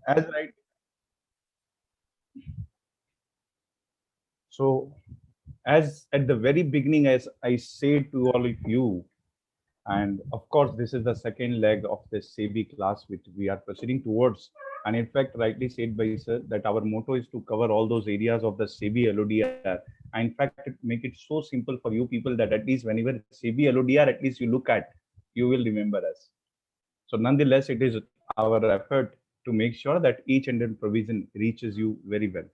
as right. So as at the very beginning, as I said to all of you, and of course, this is the second leg of this SEBI class which we are proceeding towards. And in fact, rightly said by sir that our motto is to cover all those areas of the SEBI LODR. And in fact, make it so simple for you people that at least whenever SEBI LODR, at least you look at, you will remember us. So nonetheless, it is our effort to make sure that each and every provision reaches you very well.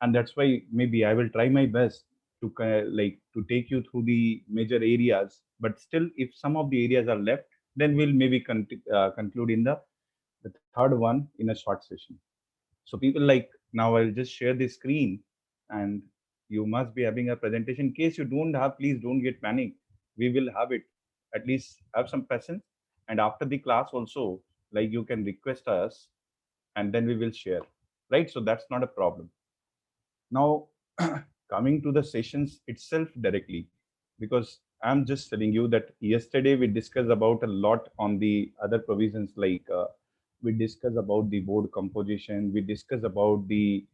And that's why maybe I will try my best to to take you through the major areas. But still, if some of the areas are left, then we'll maybe conclude in the third one in a short session. So people, like, now I'll just share the screen, and you must be having a presentation. In case you don't have, please don't get panic. We will have it. At least have some patience. And after the class also, like, you can request us, and then we will share. Right? So that's not a problem. Now, coming to the sessions itself directly, because I'm just telling you that yesterday we discussed about a lot on the other provisions, we discussed about the board composition, we discussed about the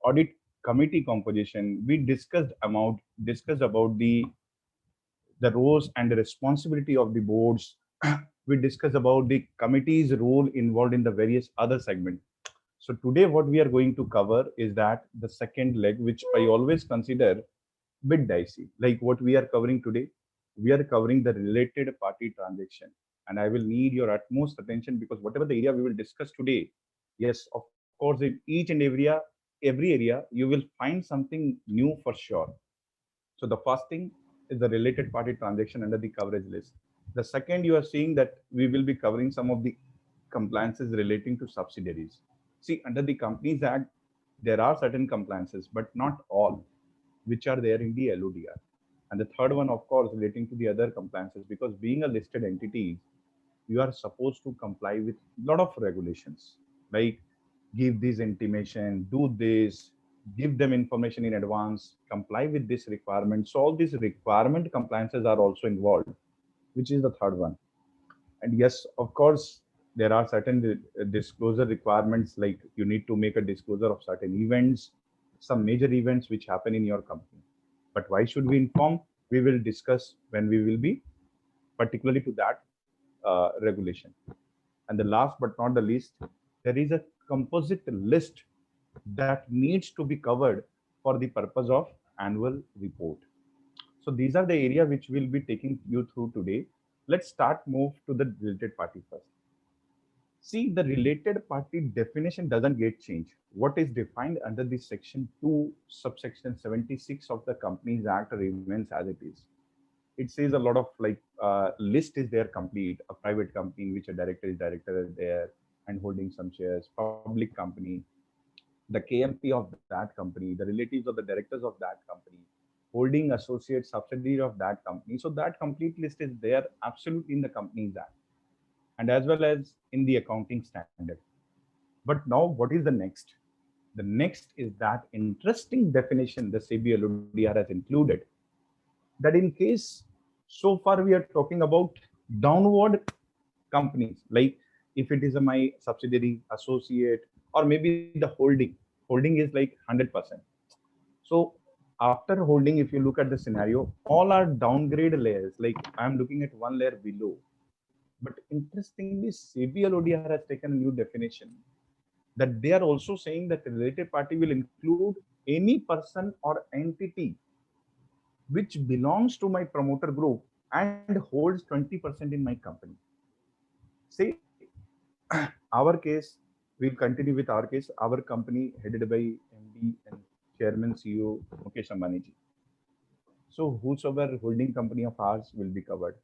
audit committee composition, we discussed about the roles and the responsibility of the boards. We discussed about the committee's role involved in the various other segments. So today, what we are going to cover is that the second leg, which I always consider bit dicey. Like what we are covering today, we are covering the related party transaction, and I will need your utmost attention because whatever the area we will discuss today, yes, of course, in each and every area, you will find something new for sure. So the first thing is the related party transaction under the coverage list. The second, you are seeing that we will be covering some of the compliances relating to subsidiaries. See, under the Companies Act, there are certain compliances, but not all, which are there in the LODR. And the third one, of course, relating to the other compliances, because being a listed entity, you are supposed to comply with a lot of regulations, like give this intimation, do this, give them information in advance, comply with this requirement. So all these requirement compliances are also involved, which is the third one. And yes, of course, there are certain disclosure requirements, like you need to make a disclosure of certain events, some major events which happen in your company. But why should we inform? We will discuss when we will be particularly to that regulation. And the last but not the least, there is a composite list that needs to be covered for the purpose of annual report. So these are the area which we'll be taking you through today. Let's start move to the related party first. See, the related party definition doesn't get changed. What is defined under the section 2, subsection 76 of the Companies Act remains as it is. It says a lot of list is there complete, a private company in which a director is there and holding some shares, public company, the KMP of that company, the relatives of the directors of that company, holding associate subsidiary of that company. So that complete list is there absolutely in the Companies Act and as well as in the accounting standard. But now, what is the next? The next is that interesting definition the SEBI LODR has included, that in case so far we are talking about downward companies, like if it is a my subsidiary, associate, or maybe the holding is like 100%. So after holding, if you look at the scenario, all are downgrade layers. Like I'm looking at one layer below. But interestingly, SEBI LODR has taken a new definition that they are also saying that the related party will include any person or entity which belongs to my promoter group and holds 20% in my company. Say, our case, we'll continue with our case. Our company headed by MD and Chairman CEO Mukesh Ambani ji. So whosoever holding company of ours will be covered.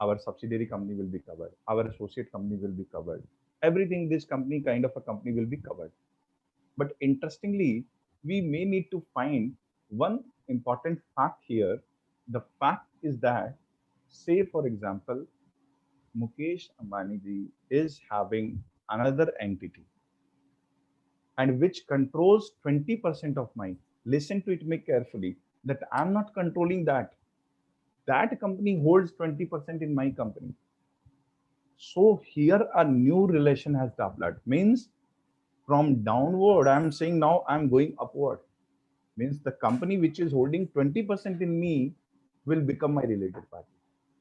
Our subsidiary company will be covered. Our associate company will be covered. Everything this company kind of a company will be covered. But interestingly, we may need to find one important fact here. The fact is that, say for example, Mukesh Ambani ji is having another entity and which controls 20% of mine. Listen to it me carefully that I'm not controlling that. That company holds 20% in my company. So here a new relation has developed. Means From downward, I'm saying now I'm going upward. Means the company which is holding 20% in me will become my related party.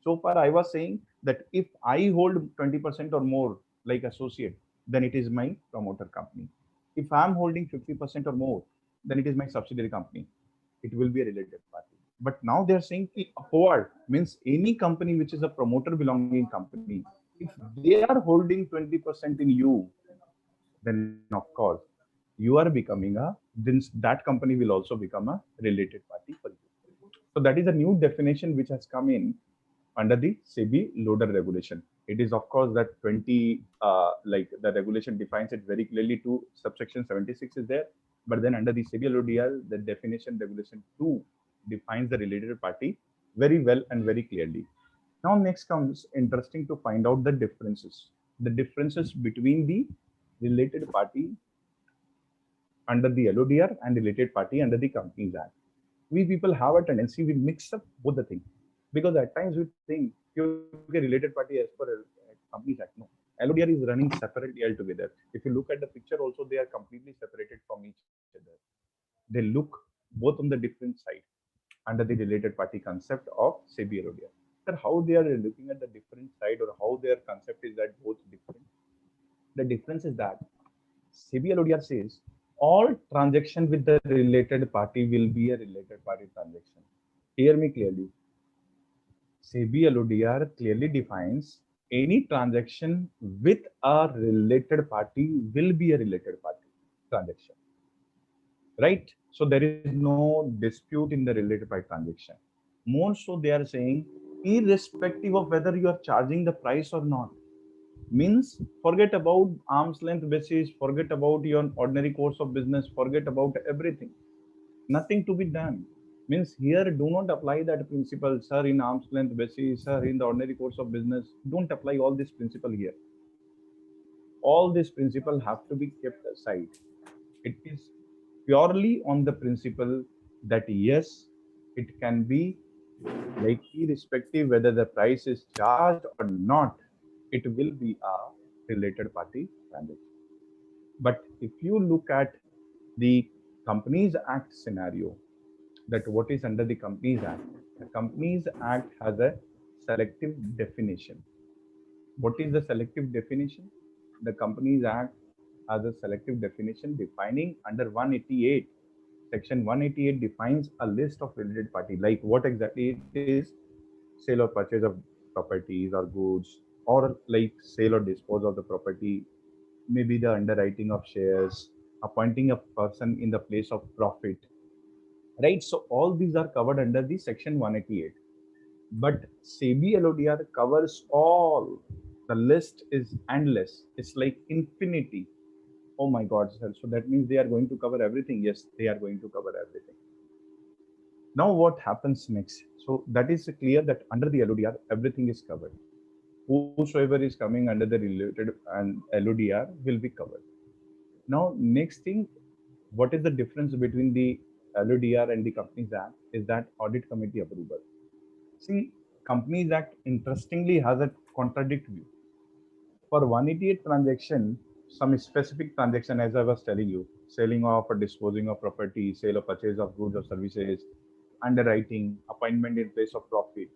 So far, I was saying that if I hold 20% or more, like associate, then it is my promoter company. If I'm holding 50% or more, then it is my subsidiary company. It will be a related party. But now they are saying ki upward means any company which is a promoter belonging company, if they are holding 20% in you, then of course you are becoming a, then that company will also become a related party for you. So that is a new definition which has come in under the SEBI loader regulation. It is of course that 20, like the regulation defines it very clearly to subsection 76 is there, but then under the SEBI LODR, the definition regulation 2 defines the related party very well and very clearly. Now next comes interesting to find out the differences between the related party under the LODR and related party under the Companies Act. We people have a tendency, we mix up both the things because at times we think you get related party as per Companies Act. No, LODR is running separately altogether. If you look at the picture also, they are completely separated from each other. They look both on the different side under the related party concept of SEBI LODR. Sir, how they are looking at the different side or how their concept is that both different? The difference is that SEBI LODR says all transaction with the related party will be a related party transaction. Hear me clearly. SEBI LODR clearly defines any transaction with a related party will be a related party transaction. Right? So there is no dispute in the related party transaction. More so, they are saying, irrespective of whether you are charging the price or not, means forget about arm's length basis, forget about your ordinary course of business, forget about everything. Nothing to be done. Means here, do not apply that principle, sir, in arm's length basis, sir, in the ordinary course of business. Don't apply all this principle here. All this principle have to be kept aside. It is purely on the principle that yes, it can be like irrespective whether the price is charged or not, it will be a related party transaction. But if you look at the Companies Act scenario, that what is under the Companies Act, the Companies Act has a selective definition. What is the selective definition? The Companies Act has a selective definition defining under 188. Section 188 defines a list of related party, like what exactly it is: sale or purchase of properties or goods, or like sale or dispose of the property, maybe the underwriting of shares, appointing a person in the place of profit, right? So all these are covered under the section 188. But SEBI LODR covers all. The list is endless. It's like infinity. Oh my God, sir. So that means they are going to cover everything. Yes, they are going to cover everything. Now what happens next? So that is clear that under the LODR, everything is covered. Whosoever is coming under the related and LODR will be covered. Now, next thing, what is the difference between the LODR and the Companies Act is that audit committee approval. See, Companies Act interestingly has a contradict view. For 188 transaction, some specific transaction, as I was telling you, selling of or disposing of property, sale or purchase of goods or services, underwriting, appointment in place of profit,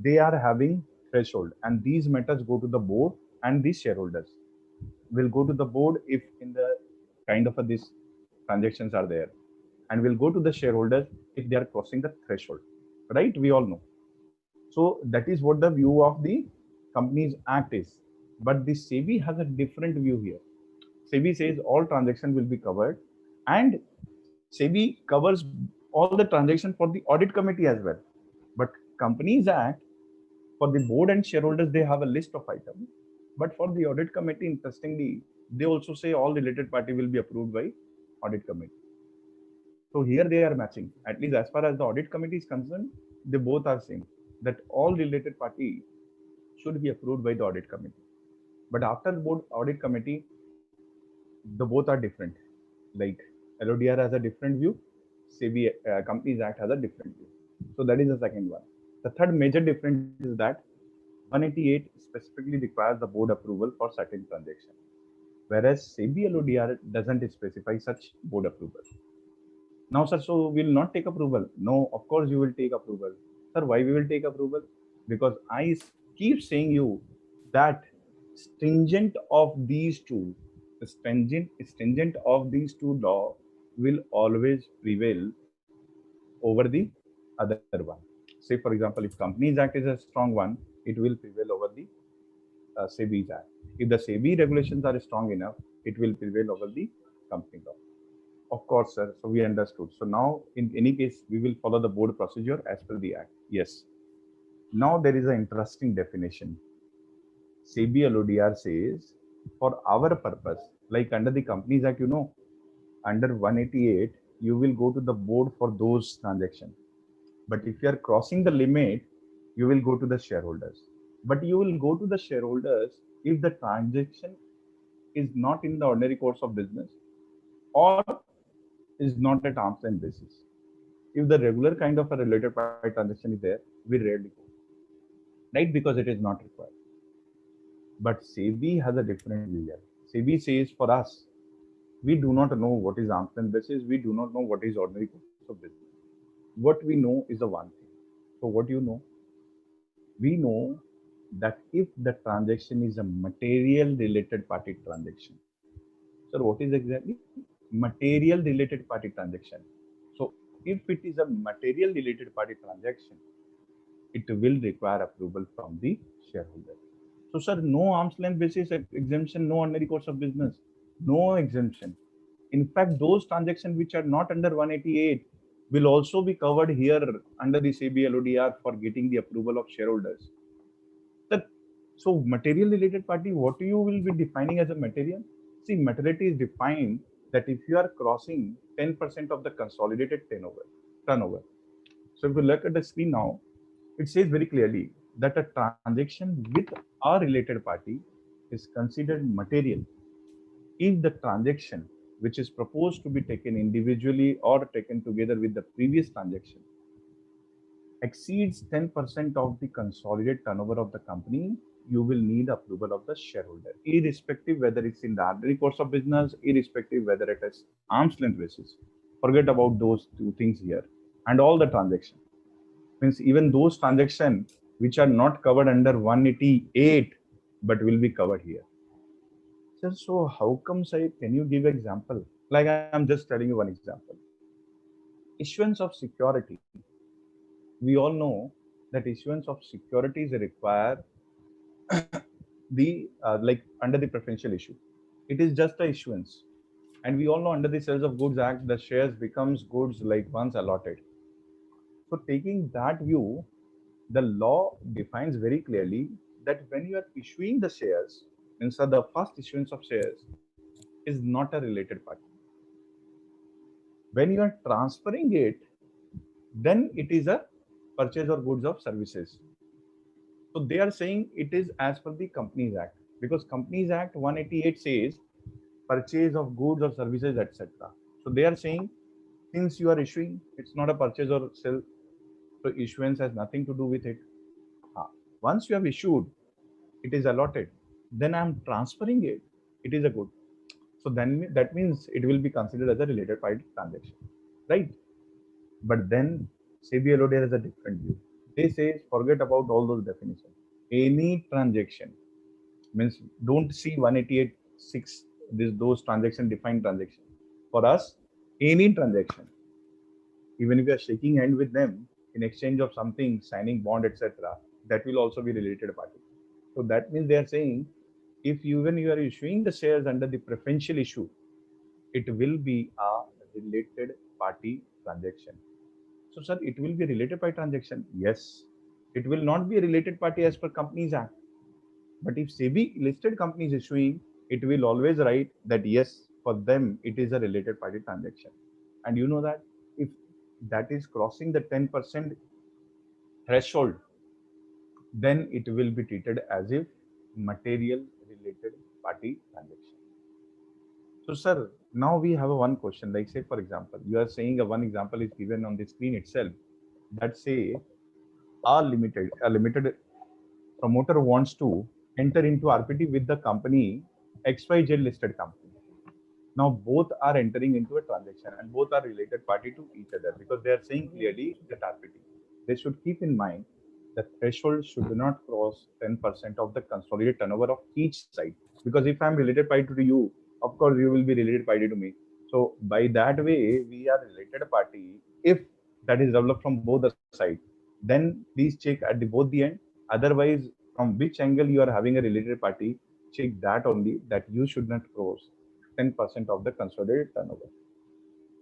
they are having threshold, and these matters go to the board and the shareholders will go to the board if in the kind of these transactions are there, and will go to the shareholders if they are crossing the threshold, right? We all know. So that is what the view of the Companies Act is. But the SEBI has a different view here. SEBI says all transactions will be covered, and SEBI covers all the transactions for the audit committee as well. But Companies Act, for the board and shareholders, they have a list of items. But for the audit committee, interestingly, they also say all related party will be approved by audit committee. So here they are matching. At least as far as the audit committee is concerned, they both are same, that all related party should be approved by the audit committee. But after board audit committee, the both are different. Like LODR has a different view, SEBI Companies Act has a different view. So that is the second one. The third major difference is that 188 specifically requires the board approval for certain transactions. whereas SEBI LODR doesn't specify such board approval. Now, sir, so we'll not take approval. No, of course you will take approval. Sir, why we will take approval? Because keep saying you that stringent of these two, stringent of these two law will always prevail over the other one. Say, for example, if Companies Act is a strong one, it will prevail over the SEBI's Act. If the SEBI regulations are strong enough, it will prevail over the company law. Of course, sir. So we understood. So now, in any case, we will follow the board procedure as per the Act. Yes. Now there is an interesting definition. SEBI LODR says, for our purpose, like under the Companies Act, under 188, you will go to the board for those transactions. But if you are crossing the limit, you will go to the shareholders. But you will go to the shareholders if the transaction is not in the ordinary course of business or is not at arm's length basis. If the regular kind of a related party transaction is there, we rarely go, right? Because it is not required. But SEBI has a different view here. SEBI says for us, we do not know what is arm's length basis. We do not know what is ordinary course of business. What we know is the one thing. So what do you know? We know that if the transaction is a material related party transaction. So what is exactly material related party transaction? So if it is a material related party transaction, it will require approval from the shareholder. So, sir, no arm's length basis exemption, no ordinary course of business, no exemption. In fact, those transactions which are not under 188 will also be covered here under the SEBI LODR for getting the approval of shareholders. So, material related party, what you will be defining as a material? See, materiality is defined that if you are crossing 10% of the consolidated turnover. So, if you look at the screen now, it says very clearly that a transaction with a related party is considered material if the transaction which is proposed to be taken individually or taken together with the previous transaction exceeds 10% of the consolidated turnover of the company, you will need approval of the shareholder, irrespective whether it's in the ordinary course of business, irrespective whether it is arm's length basis. Forget about those two things here. And all the transactions. Means even those transactions which are not covered under 188 but will be covered here. Sir, so how come, say, can you give example? Like I'm just telling you one example. Issuance of security. We all know that issuance of securities require the like under the preferential issue. It is just a issuance. And we all know under the Sales of Goods Act, the shares becomes goods like once allotted. So taking that view, the law defines very clearly that when you are issuing the shares, instead the first issuance of shares is not a related party. When you are transferring it, then it is a purchase or goods of services. So they are saying it is as per the Companies Act, because Companies Act 188 says purchase of goods or services, etc. So they are saying since you are issuing, it's not a purchase or sale, so issuance has nothing to do with it. Once you have issued, it is allotted. Then I'm transferring it. It is a good. So then that means it will be considered as a related party transaction, right? But then SEBI LODR has a different view. They say forget about all those definitions. Any transaction means don't see 188.6 those transaction defined transaction. For us, any transaction, even if you are shaking hand with them in exchange of something, signing bond, etc., that will also be related party. So that means they are saying if even you are issuing the shares under the preferential issue, it will be a related party transaction. So, sir, it will be a related party transaction. Yes, it will not be a related party as per Companies Act. But if SEBI listed companies issuing, it will always write that yes, for them it is a related party transaction. And you know that if that is crossing the 10% threshold, then it will be treated as if material related party transaction. So, sir, now we have a one question. Like, say, for example, you are saying a one example is given on the screen itself. That say, a limited promoter wants to enter into RPT with the company XYZ listed company. Now both are entering into a transaction and both are related party to each other because they are saying clearly that RPT. They should keep in mind the threshold should not cross 10% of the consolidated turnover of each side. Because if I'm related party to you, of course you will be related party to me. So by that way, we are related party. If that is developed from both the sides, then please check at the both the end. Otherwise, from which angle you are having a related party, check that only that you should not cross 10% of the consolidated turnover.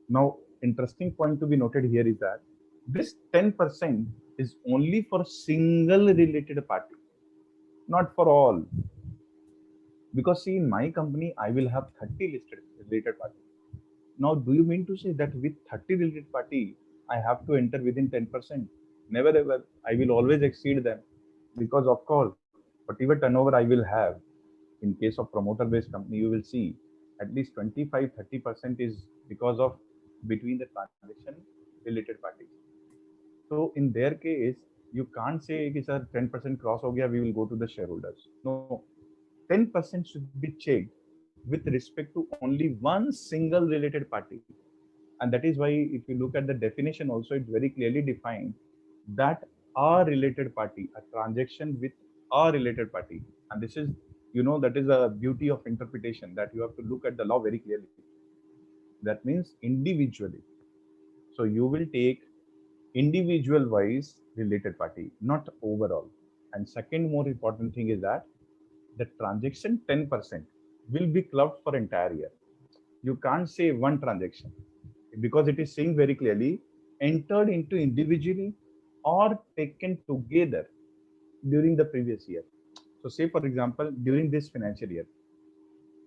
Now, interesting point to be noted here is that this 10% is only for single related party, not for all. Because see, in my company, I will have 30 listed related party. Now, do you mean to say that with 30 related party, I have to enter within 10%? Never ever. I will always exceed them. Because of course, whatever turnover I will have, in case of promoter-based company, you will see at least 25-30% is because of between the transaction related parties. So in their case, you can't say, okay, sir, 10% cross ho gaya, we will go to the shareholders. No, 10% should be checked with respect to only one single related party. And that is why if you look at the definition also, it's very clearly defined that a related party, a transaction with a related party. And this is, that is a beauty of interpretation that you have to look at the law very clearly. That means individually. So you will take individual wise related party, not overall. And second more important thing is that the transaction 10% will be clubbed for entire year. You can't say one transaction because it is saying very clearly entered into individually or taken together during the previous year. So say for example, during this financial year,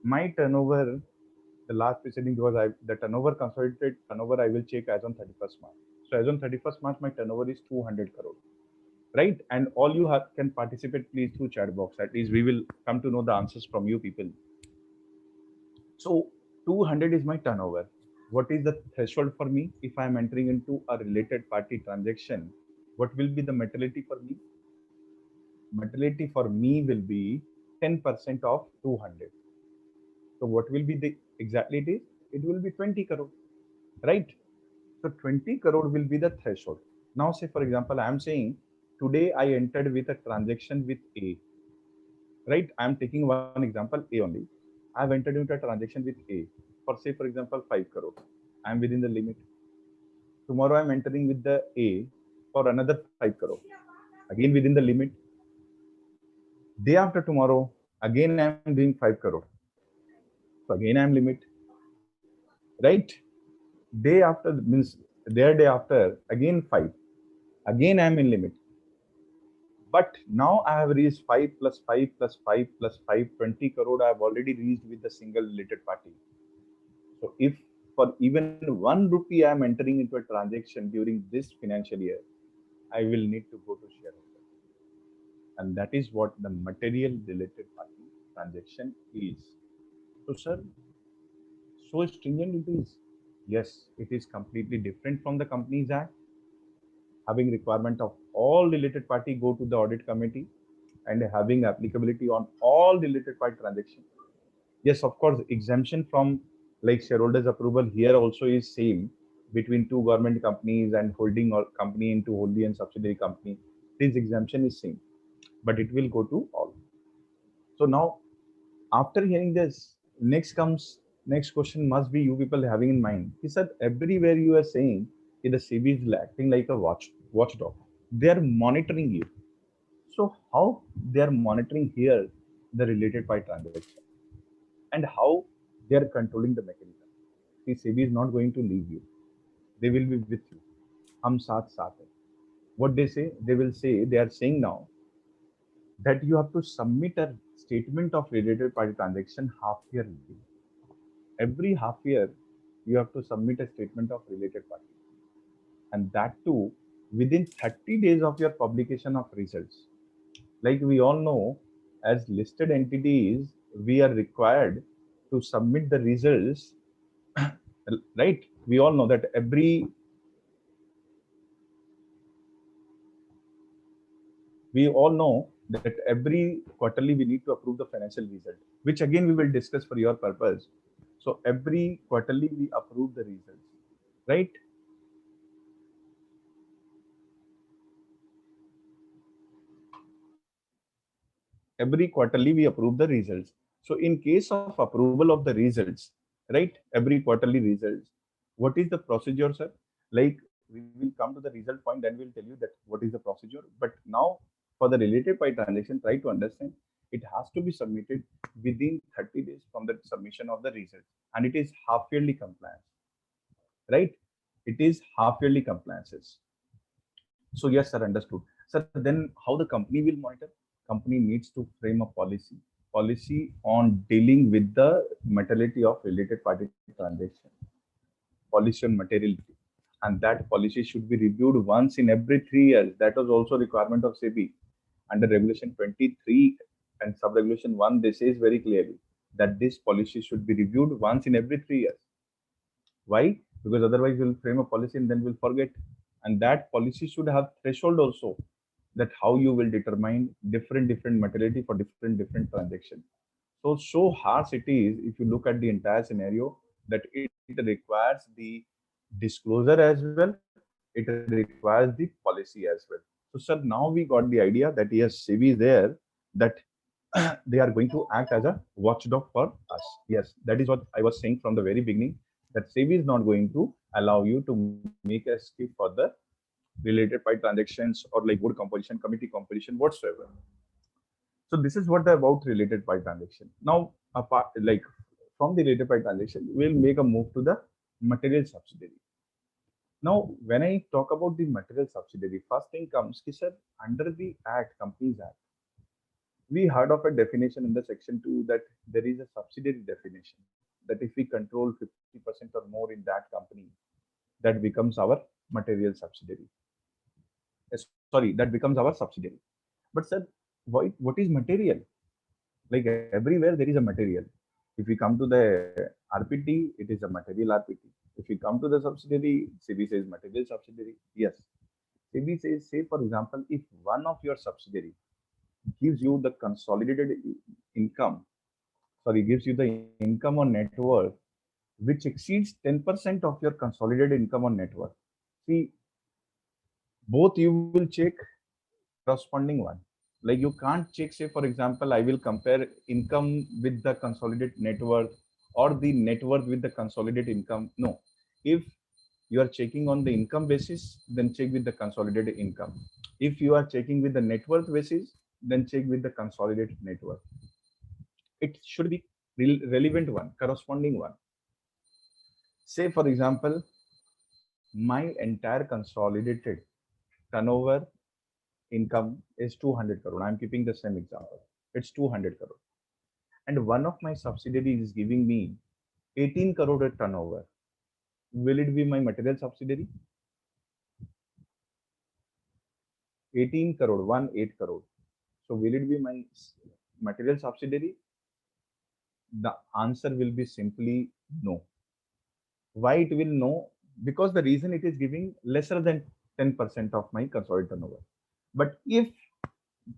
my turnover, the last preceding was the turnover consolidated turnover I will check as on 31st March. So as on 31st March, my turnover is 200 crore, right? And all you have can participate please through chat box. At least we will come to know the answers from you people. So 200 is my turnover. What is the threshold for me if I am entering into a related party transaction? What will be the materiality for me? Materiality for me will be 10% of 200. So what will be the exactly it is? It will be 20 crore, right? So 20 crore will be the threshold. Now say for example, I am saying today I entered with a transaction with A, right? I am taking one example A only. I have entered into a transaction with A for say for example 5 crore. I am within the limit. Tomorrow I am entering with the A for another 5 crore, again within the limit. Day after tomorrow, again I am doing 5 crore. So again I am limit, right? Day after means their day after again 5. Again I am in limit. But now I have reached 5 plus 5 plus 5 plus 5, 20 crore I have already reached with the single related party. So if for even 1 rupee I am entering into a transaction during this financial year, I will need to go to shareholder. And that is what the material related party transaction is. So sir, so stringent it is. Yes, it is completely different from the Companies Act, having requirement of all related party go to the audit committee and having applicability on all related party transactions. Yes, of course, exemption from like shareholders approval here also is same between two government companies and holding or company into wholly and subsidiary company. This exemption is same, but it will go to all. So now, after hearing this, next question must be you people having in mind. He said everywhere you are saying that the SEBI is acting like a watchdog. They are monitoring you. So how they are monitoring here the related party transaction and how they are controlling the mechanism. See, SEBI is not going to leave you. They will be with you. Hum saath saath hai. What they say, they are saying now that you have to submit a statement of related party transaction half yearly. Every half year, you have to submit a statement of related party. And that too within 30 days of your publication of results. Like we all know, as listed entities, we are required to submit the results, right? We all know that we all know that every quarterly we need to approve the financial result, which again we will discuss for your purpose. So every quarterly we approve the results, right? Every quarterly we approve the results. So in case of approval of the results, right, every quarterly results, what is the procedure, sir? Like we will come to the result point, then we'll tell you that what is the procedure. But now for the related party transaction, try to understand, it has to be submitted within 30 days from the submission of the result, and it is half yearly compliance, right? It is half yearly compliances. So yes, sir, understood. Sir, then how the company will monitor? Company needs to frame a policy on dealing with the materiality of related party transaction, policy on materiality, and that policy should be reviewed once in every 3 years. That was also requirement of SEBI under Regulation 23 and Sub-Regulation 1. This says very clearly that this policy should be reviewed once in every 3 years. Why? Because otherwise we'll frame a policy and then we'll forget. And that policy should have threshold also, that how you will determine different materiality for different transactions. So harsh it is if you look at the entire scenario, that it requires the disclosure as well, it requires the policy as well. So sir, now we got the idea that yes, SEBI is there, that they are going to act as a watchdog for us. Yes, that is what I was saying from the very beginning, that SEBI is not going to allow you to make a skip for the related party transactions or like board composition, committee composition, whatsoever. So this is what the about related party transaction. Now, apart like from the related party transaction, we'll make a move to the material subsidiary. Now, when I talk about the material subsidiary, first thing comes, ki, sir, under the Act, Companies Act, we heard of a definition in the section 2 that there is a subsidiary definition, that if we control 50% or more in that company, that becomes our material subsidiary. Sorry, that becomes our subsidiary. But sir, what is material? Like everywhere there is a material. If we come to the RPT, it is a material RPT. If we come to the subsidiary, SEBI says material subsidiary. Yes. SEBI says, say for example, if one of your subsidiary gives you the consolidated income, sorry, gives you the income on net worth, which exceeds 10% of your consolidated income on net worth. See, both you will check corresponding one. Like you can't check, say for example, I will compare income with the consolidated net worth or the net worth with the consolidated income. No, if you are checking on the income basis, then check with the consolidated income. If you are checking with the net worth basis, then check with the consolidated net worth. It should be relevant one, corresponding one. Say for example, my entire consolidated turnover income is 200 crore. I'm keeping the same example. It's 200 crore. And one of my subsidiaries is giving me 18 crore turnover. Will it be my material subsidiary? 18 crore, 18 crore. So will it be my material subsidiary? The answer will be simply no. Why it will no? Because the reason it is giving lesser than 10% of my consolidated turnover. But if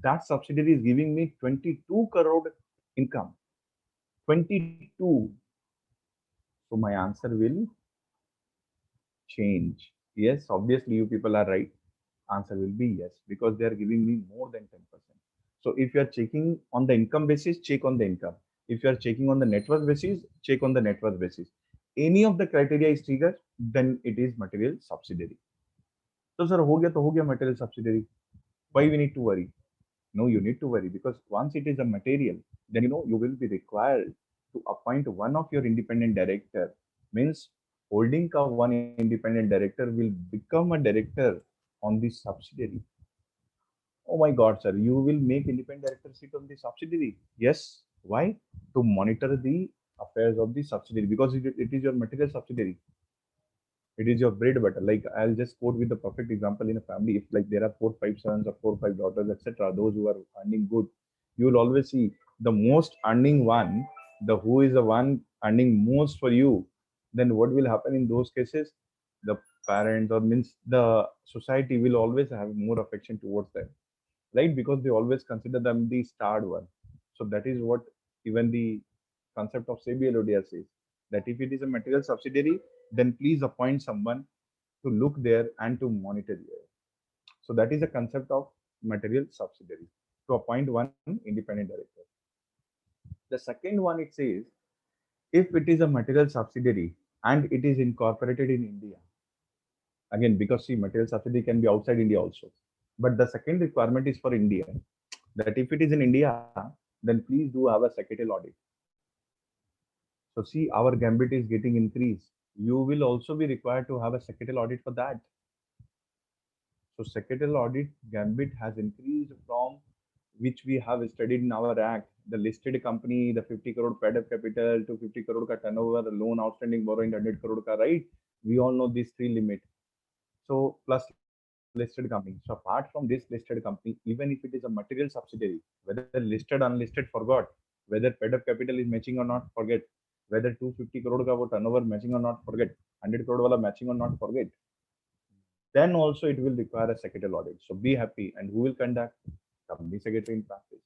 that subsidiary is giving me 22 crore income, 22, so my answer will change. Yes, obviously you people are right. Answer will be yes, because they are giving me more than 10%. So if you are checking on the income basis, check on the income. If you are checking on the net worth basis, check on the net worth basis. Any of the criteria is triggered, then it is material subsidiary. So sir, हो गया तो हो गया material subsidiary. Why we need to worry? No, you need to worry, because once it is a material, then you will be required to appoint one of your independent director. Means holding ka one independent director will become a director on the subsidiary. Oh my God, sir, you will make independent director sit on the subsidiary. Yes. Why? To monitor the affairs of the subsidiary, because it is your material subsidiary. It is your bread butter. Like I'll just quote with the perfect example in a family. If like there are 4 5 sons or 4 5 daughters, etc., those who are earning good, you will always see the most earning one, the who is the one earning most for you. Then what will happen in those cases? The parents or means the society will always have more affection towards them. right? Because they always consider them the starred one. So that is what even the concept of SEBI LODR says, that if it is a material subsidiary, then please appoint someone to look there and to monitor there. So that is a concept of material subsidiary, to appoint one independent director. The second one, it says, if it is a material subsidiary and it is incorporated in India, again, because see, material subsidiary can be outside India also. But the second requirement is for India, that if it is in India, then please do have a secretarial audit. So see, our gambit is getting increased. You will also be required to have a secretarial audit for that. So secretarial audit gambit has increased from which we have studied in our act. The listed company, the 50 crore paid up capital to 50 crore ka turnover, loan outstanding borrowing 100 crore ka, right? We all know these three limit. So plus listed company. So apart from this listed company, even if it is a material subsidiary, whether listed, unlisted, forgot. Whether paid up capital is matching or not, forget. Whether 250 crore ka wo turnover matching or not, forget. 100 crore wala matching or not, forget. Then also it will require a secretarial audit. So be happy. And who will conduct? Company secretary in practice.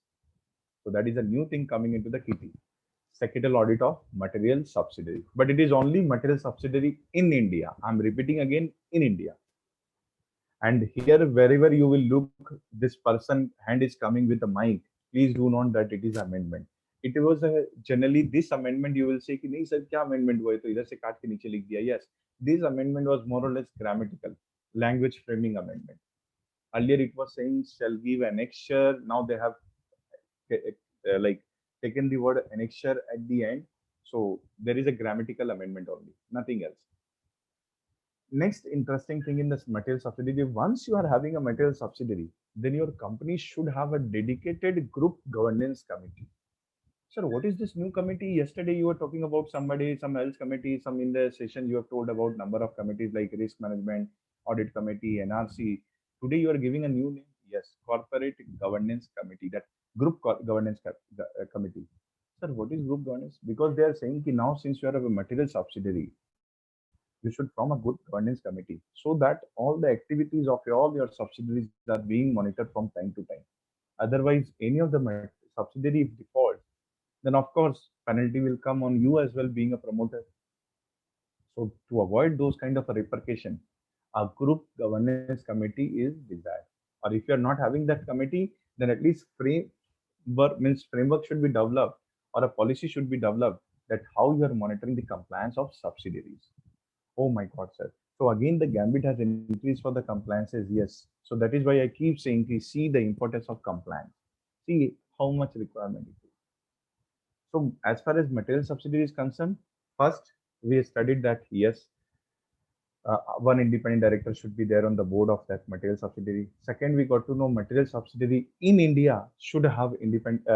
So that is a new thing coming into the kitty. Secretarial audit of material subsidiary. But it is only material subsidiary in India. I'm repeating again, in India. And here, wherever you will look, this person hand is coming with a mic. Please do not that it is amendment. It was a generally this amendment you will say कि नहीं sir क्या amendment हुआ है तो इधर से काट के नीचे लिख दिया. Yes, this amendment was more or less grammatical, language framing amendment. Earlier it was saying shall give annexure. Now they have like taken the word annexure at the end. So there is a grammatical amendment only, nothing else. Next interesting thing in this material subsidiary, once you are having a material subsidiary, then your company should have a dedicated group governance committee. Sir, what is this new committee? Yesterday you were talking about somebody, some else committee, some in the session you have told about number of committees like risk management, audit committee, NRC. Today you are giving a new name. Yes, corporate governance committee, that group governance committee. Sir, what is group governance? Because they are saying that now since you are a material subsidiary, you should form a good governance committee so that all the activities of all your subsidiaries are being monitored from time to time. Otherwise, any of the subsidiary if default, then of course penalty will come on you as well being a promoter. So to avoid those kind of a repercussion, a group governance committee is desired. Or if you are not having that committee, then at least framework should be developed or a policy should be developed that how you are monitoring the compliance of subsidiaries. Oh my God, sir. So again, the gambit has increased for the compliances. Yes. So that is why I keep saying, see the importance of compliance. See how much requirement it is. So as far as material subsidiary is concerned, first we studied that yes, one independent director should be there on the board of that material subsidiary. Second, we got to know material subsidiary in India should have independent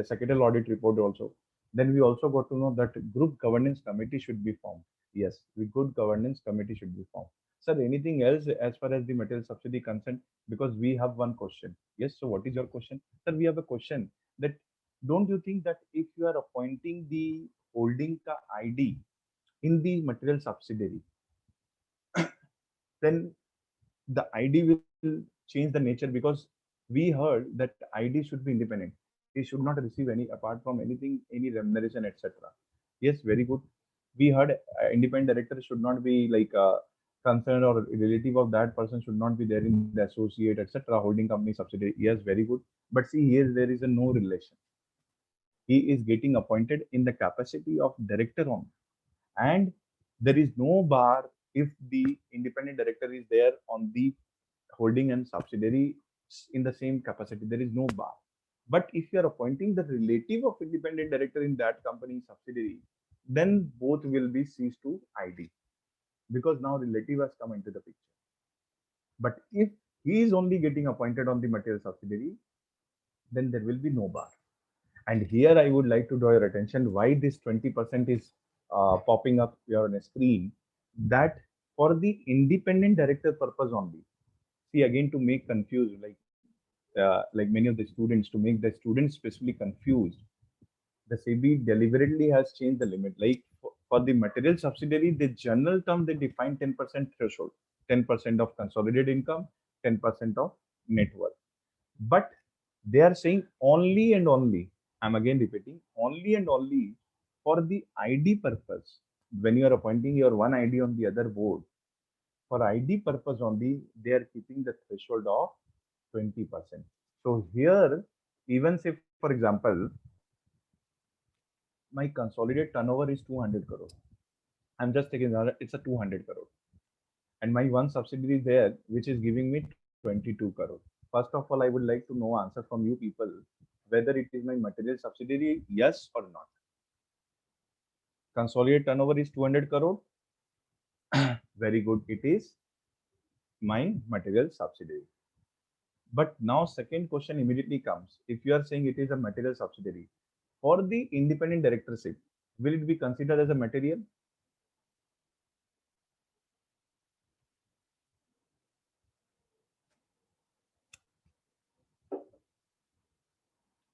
secretarial audit report also. Then we also got to know that group governance committee should be formed. Yes, the good governance committee should be formed. Sir, anything else as far as the material subsidy concerned? Because we have one question. Yes, so what is your question? Sir, we have a question that don't you think that if you are appointing the holding ka ID in the material subsidiary, then the ID will change the nature because we heard that ID should be independent. He should not receive any apart from anything, any remuneration, etc. Yes, very good. We heard independent director should not be like concerned or relative of that person should not be there in the associate, etc. Holding company subsidiary. Yes, very good. But see, here there is a no relation. He is getting appointed in the capacity of director only, and there is no bar if the independent director is there on the holding and subsidiary in the same capacity. There is no bar. But if you are appointing the relative of independent director in that company subsidiary, then both will be ceased to ID because now relative has come into the picture. But if he is only getting appointed on the material subsidiary, then there will be no bar. And here I would like to draw your attention why this 20% is popping up here on a screen. That for the independent director purpose only. See again to make confused like many of the students to make the students especially confused. The SEBI deliberately has changed the limit. Like for the material subsidiary, the general term they define 10% threshold, 10% of consolidated income, 10% of net worth. But they are saying only and only, I'm again repeating, only and only for the ID purpose. When you are appointing your one ID on the other board, for ID purpose only, they are keeping the threshold of 20%. So here, even say, for example, my consolidated turnover is 200 crore. I'm just taking another, it's a 200 crore. And my one subsidiary is there, which is giving me 22 crore. First of all, I would like to know answer from you people, whether it is my material subsidiary, yes or not. Consolidated turnover is 200 crore. Very good. It is my material subsidiary. But now second question immediately comes. If you are saying it is a material subsidiary, for the independent directorship, will it be considered as a material?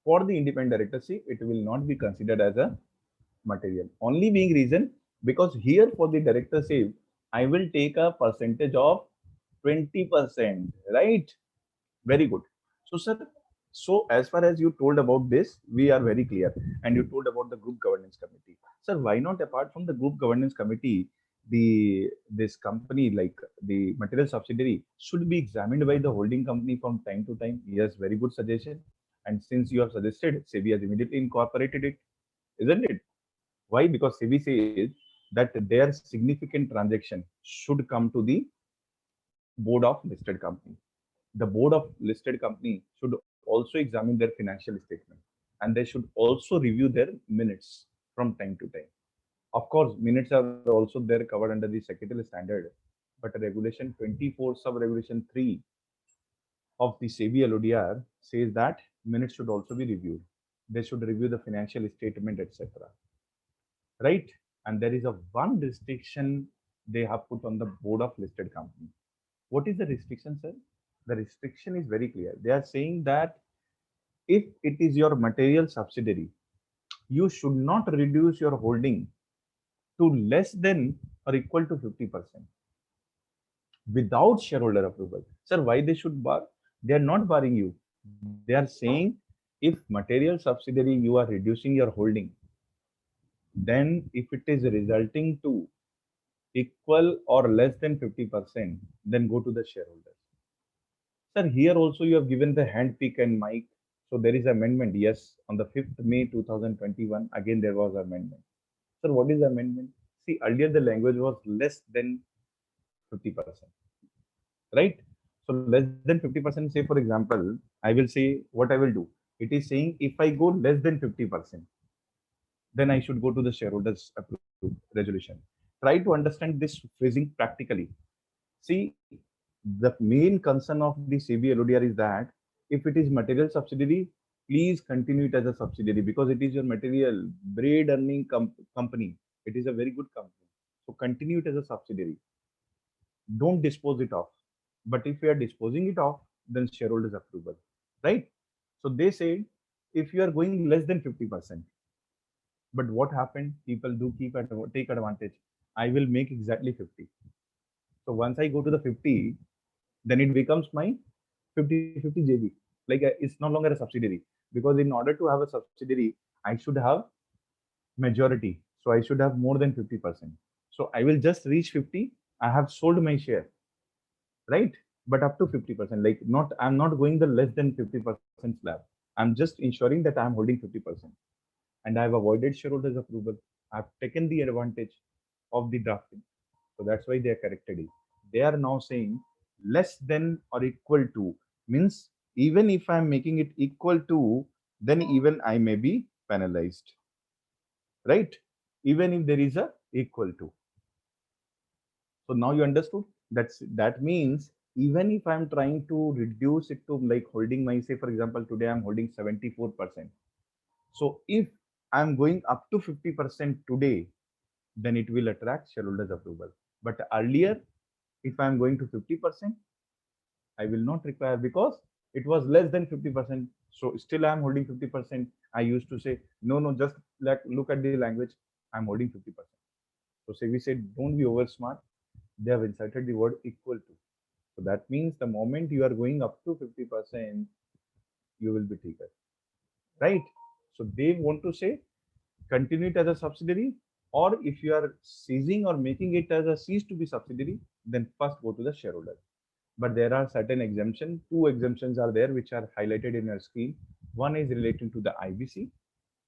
For the independent directorship, it will not be considered as a material. Only being reason because here for the directorship, I will take a percentage of 20%, right? Very good. So, sir, so as far as you told about this, we are very clear. And you told about the group governance committee. Sir, why not apart from the group governance committee, the this company like the material subsidiary should be examined by the holding company from time to time? Yes, very good suggestion. And since you have suggested, SEBI has immediately incorporated it, isn't it? Why? Because SEBI says that their significant transaction should come to the board of listed company. The board of listed company should also examine their financial statement, and they should also review their minutes from time to time. Of course, minutes are also there covered under the secretarial standard, but regulation 24 sub regulation 3 of the SEBI LODR says that minutes should also be reviewed. They should review the financial statement, etc. Right? And there is a one restriction they have put on the board of listed company. What is the restriction, sir? The restriction is very clear. They are saying that if it is your material subsidiary, you should not reduce your holding to less than or equal to 50% without shareholder approval. Sir, why they should bar? They are not barring you. They are saying if material subsidiary you are reducing your holding, then if it is resulting to equal or less than 50%, then go to the shareholders. Sir, here also you have given the hand pick and mic. So there is amendment. Yes, on the 5th May 2021, again there was amendment. Sir, what is the amendment? See, earlier the language was less than 50%, right? So less than 50%, say for example, I will say what I will do. It is saying if I go less than 50%, then I should go to the shareholders approved resolution. Try to understand this phrasing practically. See, the main concern of the SEBI LODR is that if it is material subsidiary, please continue it as a subsidiary because it is your material braid earning company. It is a very good company. So continue it as a subsidiary. Don't dispose it off. But if you are disposing it off, then shareholders approval, right? So they said if you are going less than 50%, but what happened? People do take advantage. I will make exactly 50. So once I go to the 50, then it becomes my 50-50 JV. Like it's no longer a subsidiary because in order to have a subsidiary, I should have majority. So I should have more than 50%. So I will just reach 50. I have sold my share, right? But up to 50%. Like not, I'm not going the less than 50% slab. I'm just ensuring that I'm holding 50%. And I've avoided shareholders approval. I've taken the advantage of the drafting. So that's why they are corrected it. They are now saying less than or equal to means even if I'm making it equal to, then even I may be penalized, right? Even if there is a equal to. So now you understood. That means even if I'm trying to reduce it to like holding my say for example today I'm holding 74%. So if I'm going up to 50% today, then it will attract shareholders approval. But earlier, if I'm going to 50%, I will not require because it was less than 50%. So still I'm holding 50%. I used to say, no, no, just look at the language. I'm holding 50%. So say we said, don't be over smart. They have inserted the word equal to. So that means the moment you are going up to 50%, you will be taken, right? So they want to say continue it as a subsidiary, or if you are ceasing or making it as a cease to be subsidiary, then first go to the shareholder. But there are certain exemptions. Two exemptions are there which are highlighted in your screen. One is relating to the IBC,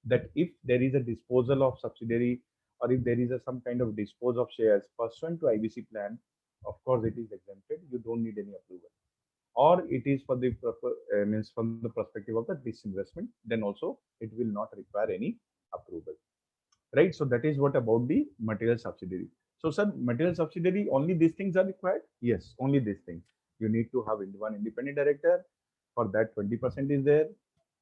that if there is a disposal of subsidiary or if there is some kind of dispose of shares pursuant to IBC plan, of course it is exempted. You don't need any approval. Or it is for the means from the perspective of the disinvestment, then also it will not require any approval, right? So that is what about the material subsidiary. So sir, material subsidiary, only these things are required? Yes, only these things. You need to have one independent director. For that, 20% is there.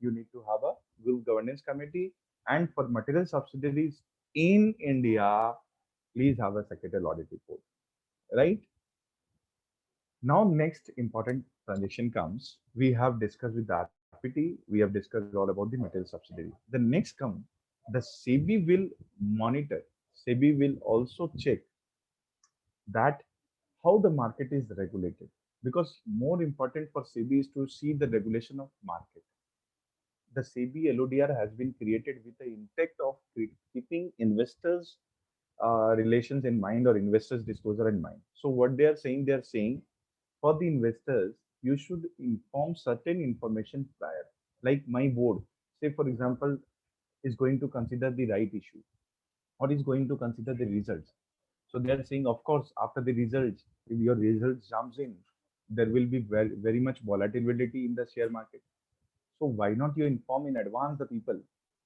You need to have a group governance committee. And for material subsidiaries in India, please have a secretarial audit report, right? Now, next important transaction comes. We have discussed with the RPT, we have discussed all about the material subsidiary. The next come, the SEBI will monitor, SEBI will also check that how the market is regulated. Because more important for SEBI is to see the regulation of market. The SEBI LODR has been created with the intent of keeping investors' relations in mind or investors' disclosure in mind. So what they are saying for the investors, you should inform certain information prior. Like my board, say for example, is going to consider the right issue or is going to consider the results. So they are saying, of course, after the results, if your results jumps in, there will be very much volatility in the share market. So why not you inform in advance the people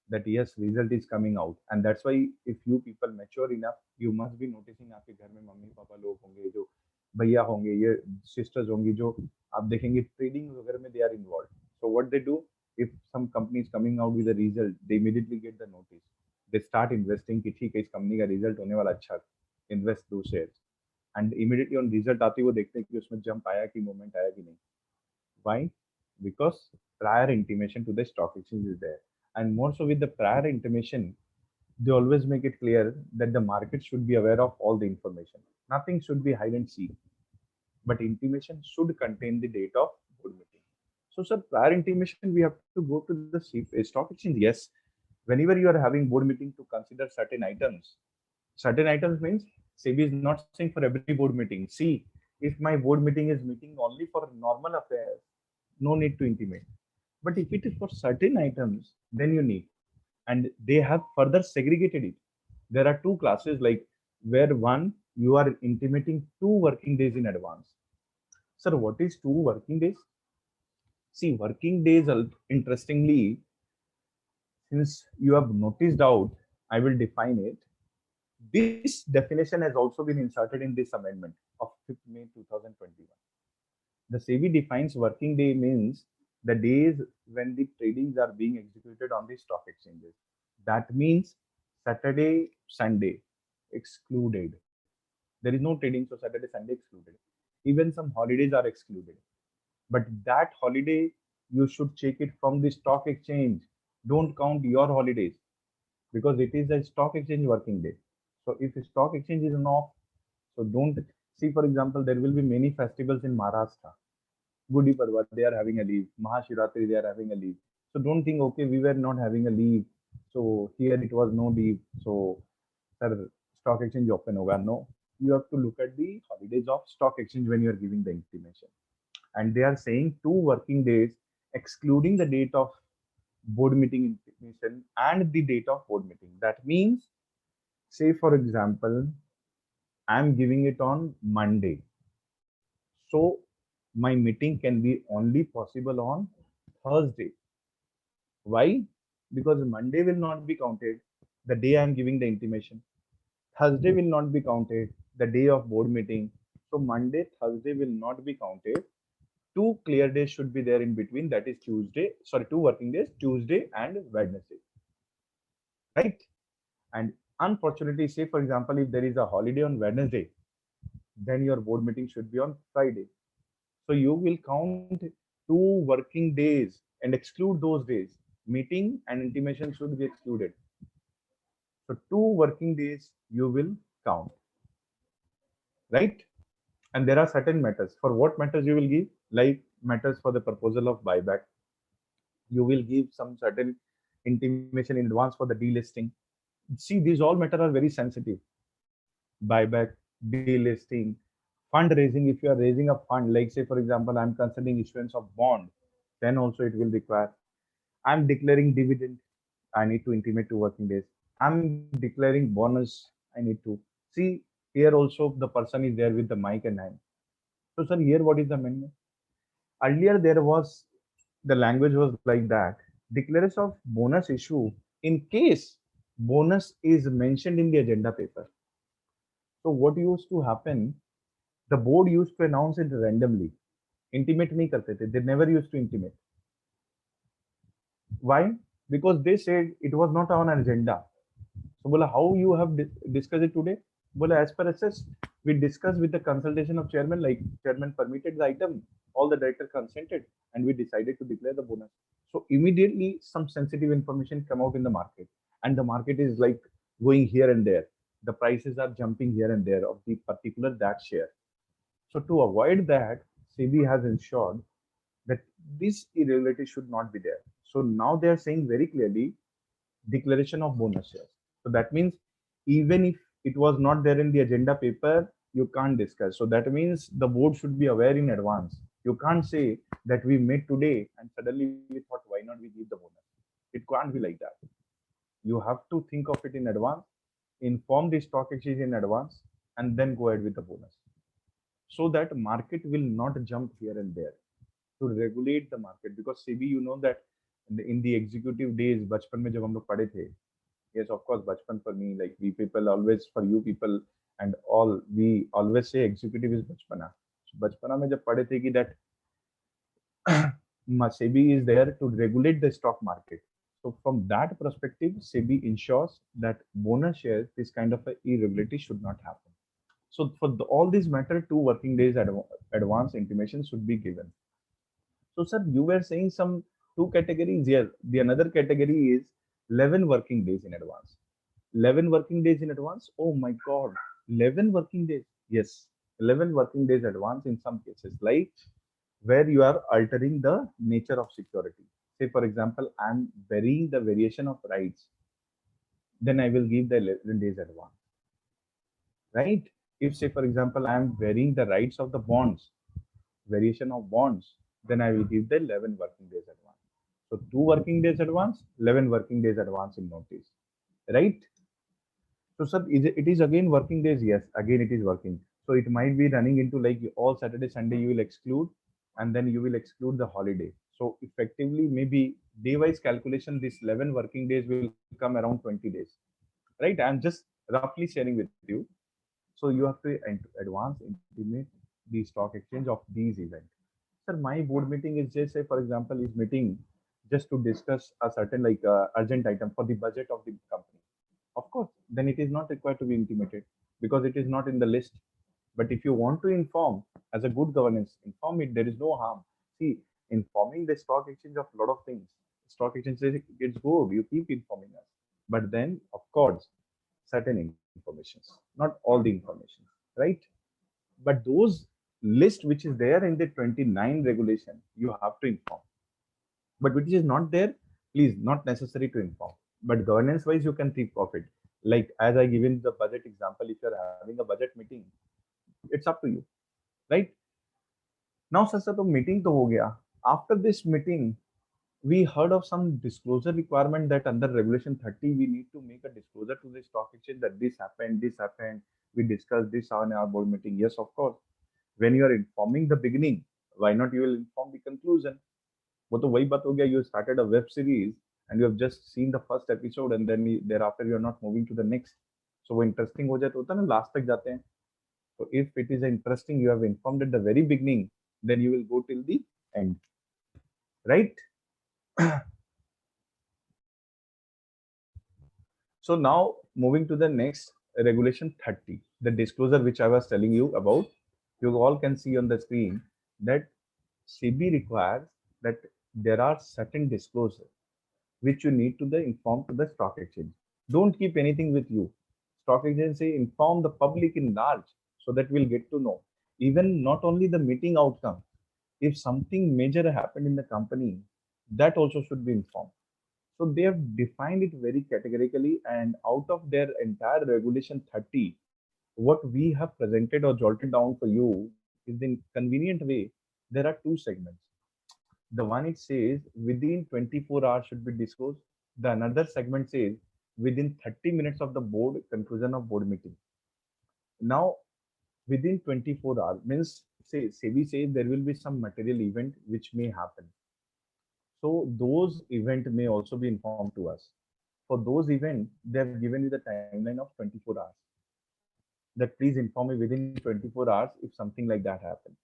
that yes, result is coming out, and that's why if you people mature enough, you must be noticing आपके घर में mummy papa लोग होंगे, जो भैया होंगे, ये sisters होंगी, जो आप देखेंगे trading वगैरह में they are involved. So what they do, if some company is coming out with a result, they immediately get the notice. They start investing कि ठीक है इस कंपनी का रिजल्ट होने वाला अच्छा, invest दो shares, and immediately on result आते ही वो देखते हैं कि उसमें jump आया कि movement आया कि नहीं. Why? Because prior intimation to the stock exchange is there. And more so with the prior intimation, they always make it clear that the market should be aware of all the information. Nothing should be hide and seek. But intimation should contain the date of board meeting. So, sir, prior intimation, we have to go to the stock exchange. Yes, whenever you are having board meeting to consider certain items. Certain items means SEBI is not saying for every board meeting. See, if my board meeting is meeting only for normal affairs, no need to intimate. But if it is for certain items, then you need. And they have further segregated it. There are two classes, like where one, you are intimating 2 working days in advance. Sir, what is 2 working days? See, working days, interestingly, since you have noticed out, I will define it. This definition has also been inserted in this amendment of 5th May 2021. The SEBI defines working day means the days when the tradings are being executed on the stock exchanges. That means Saturday, Sunday excluded. There is no trading, so Saturday, Sunday excluded. Even some holidays are excluded. But that holiday, you should check it from the stock exchange. Don't count your holidays because it is a stock exchange working day. So if a stock exchange is off, so don't see, for example, there will be many festivals in Maharashtra. Gudi Parva, they are having a leave. Mahashivratri, they are having a leave. So don't think, okay, we were not having a leave. So here it was no leave. So, sir, stock exchange open hoga. No, you have to look at the holidays of stock exchange when you are giving the intimation. And they are saying 2 working days, excluding the date of board meeting intimation and the date of board meeting. That means, say, for example, I'm giving it on Monday. So my meeting can be only possible on Thursday. Why? Because Monday will not be counted the day I'm giving the intimation. Thursday will not be counted the day of board meeting. So Monday, Thursday will not be counted. 2 clear days should be there in between. That is Tuesday, sorry, 2 working days, Tuesday and Wednesday. Right? And unfortunately, say for example, if there is a holiday on Wednesday, then your board meeting should be on Friday. So you will count 2 working days and exclude those days. Meeting and intimation should be excluded. So 2 working days you will count, right? And there are certain matters. For what matters you will give? Like matters for the proposal of buyback, You will give some certain intimation in advance for the delisting. See, these all matter are very sensitive. Buyback, delisting, fundraising. If you are raising a fund, like say for example, I'm considering issuance of bond, then also it will require. I'm declaring dividend, I need to intimate 2 working days. I'm declaring bonus, I need to see. Here also the person is there with the mic and hand. So sir, here what is the amendment? Earlier there was, the language was like that. Declaration of bonus issue in case bonus is mentioned in the agenda paper. So what used to happen? The board used to announce it randomly. Intimate नहीं करते थे. They never used to intimate. Why? Because they said it was not on an agenda. So बोला, how you have discussed it today? बोला, as per SS, we discussed with the consultation of chairman, like chairman permitted the item, all the director consented, and we decided to declare the bonus. So immediately some sensitive information come out in the market, and the market is like going here and there. The prices are jumping here and there of the particular that share. So to avoid that, SEBI has ensured that this irregularity should not be there. So now they are saying very clearly declaration of bonus shares. So that means even if it was not there in the agenda paper, you can't discuss. So that means the board should be aware in advance. You can't say that we met today and suddenly we thought, why not we give the bonus? It can't be like that. You have to think of it in advance, inform the stock exchange in advance, and then go ahead with the bonus. So that market will not jump here and there to regulate the market. Because SEBI, you know that in the executive days, बचपन में जब हम लोग पढ़े थे, yes, of course, bachpan for me, like we people always, for you people and all, we always say executive is bachpana. So bachpana mein jab padhe the ki that SEBI is there to regulate the stock market. So from that perspective, SEBI ensures that bonus shares, this kind of a irregularity should not happen. So for all these matter, 2 working days advance intimation should be given. So sir, you were saying some two categories here. The another category is 11 working days in advance. 11 working days in advance. Oh my God, 11 working days. Yes, 11 working days advance in some cases, like where you are altering the nature of security. Say, for example, I'm varying the variation of rights, then I will give the 11 days advance, right? If, say, for example, I'm varying the rights of the bonds, variation of bonds, then I will give the 11 working days advance. So 2 working days advance, 11 working days advance in notice, right? So sir, it is again working days? Yes, again it is working. So it might be running into like all Saturday, Sunday you will exclude, and then you will exclude the holiday. So effectively, maybe day-wise calculation, this 11 working days will come around 20 days, right? I'm just roughly sharing with you. So you have to advance intimate the stock exchange of these events. Sir, my board meeting is just, say, for example, is meeting just to discuss a certain like urgent item for the budget of the company. Of course, then it is not required to be intimated because it is not in the list. But if you want to inform as a good governance, inform it. There is no harm. See, informing the stock exchange of a lot of things. Stock exchange says it's good. You keep informing us. But then, of course, certain informations, not all the information, right? But those list which is there in the 29 regulation, you have to inform. But which is not there, please, not necessary to inform. But governance wise, you can think of it. Like as I given the budget example, if you're having a budget meeting, it's up to you, right? Now, sir, तो meeting तो हो गया. After this meeting, we heard of some disclosure requirement that under regulation 30, we need to make a disclosure to the stock exchange that this happened. We discussed this on our board meeting. Yes, of course. When you are informing the beginning, why not you will inform the conclusion? वो तो वही बात हो गया, you started a web series and you have just seen the first episode and then thereafter you are not moving to the next. So वो interesting हो जाए तो होता है ना, last तक जाते हैं. So if it is interesting, you have informed at the very beginning, then you will go till the end, right? So now moving to the next regulation 30, the disclosure which I was telling you about, you all can see on the screen that SEBI requires that there are certain disclosures which you need to inform to the stock exchange. Don't keep anything with you. Stock exchange say inform the public in large so that we'll get to know. Even not only the meeting outcome, if something major happened in the company, that also should be informed. So they have defined it very categorically, and out of their entire regulation 30, what we have presented or jotted down for you is in convenient way. There are two segments. The one it says within 24 hours should be disclosed. The another segment says within 30 minutes of the board conclusion of board meeting. Now within 24 hours means say SEBI says there will be some material event which may happen. So those event may also be informed to us. For those events, they have given you the timeline of 24 hours. That please inform me within 24 hours if something like that happens.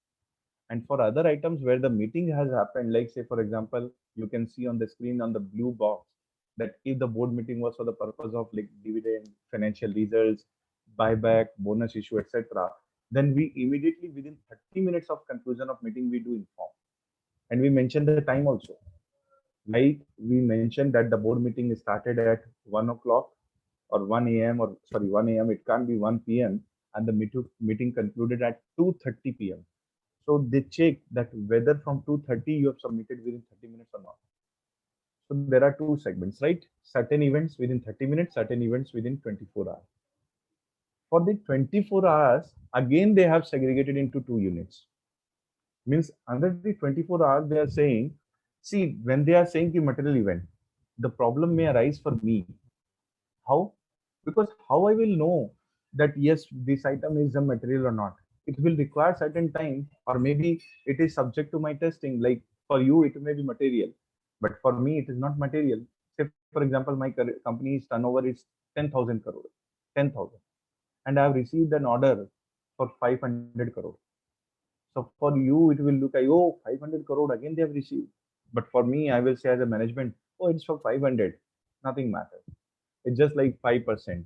And for other items where the meeting has happened, like say for example, you can see on the screen on the blue box that if the board meeting was for the purpose of like dividend, financial results, buyback, bonus issue, etc., then we immediately within 30 minutes of conclusion of meeting we do inform, and we mention the time also. Like we mentioned that the board meeting is started at 1 o'clock or 1 a.m. or sorry 1 a.m. It can't be 1 p.m. and the meeting concluded at 2:30 p.m. So they check that whether from 2:30 you have submitted within 30 minutes or not. So there are two segments, right? Certain events within 30 minutes, certain events within 24 hours. For the 24 hours, again they have segregated into two units. Means under the 24 hours, they are saying, see, when they are saying the material event, the problem may arise for me. How? Because how I will know that yes, this item is a material or not? It will require certain time, or maybe it is subject to my testing. Like for you, it may be material, but for me, it is not material. Say, for example, my company's turnover is 10,000 crore, 10,000, and I have received an order for 500 crore. So for you, it will look like, oh, 500 crore again they have received. But for me, I will say as a management, oh, it's for 500. Nothing matters. It's just like 5%,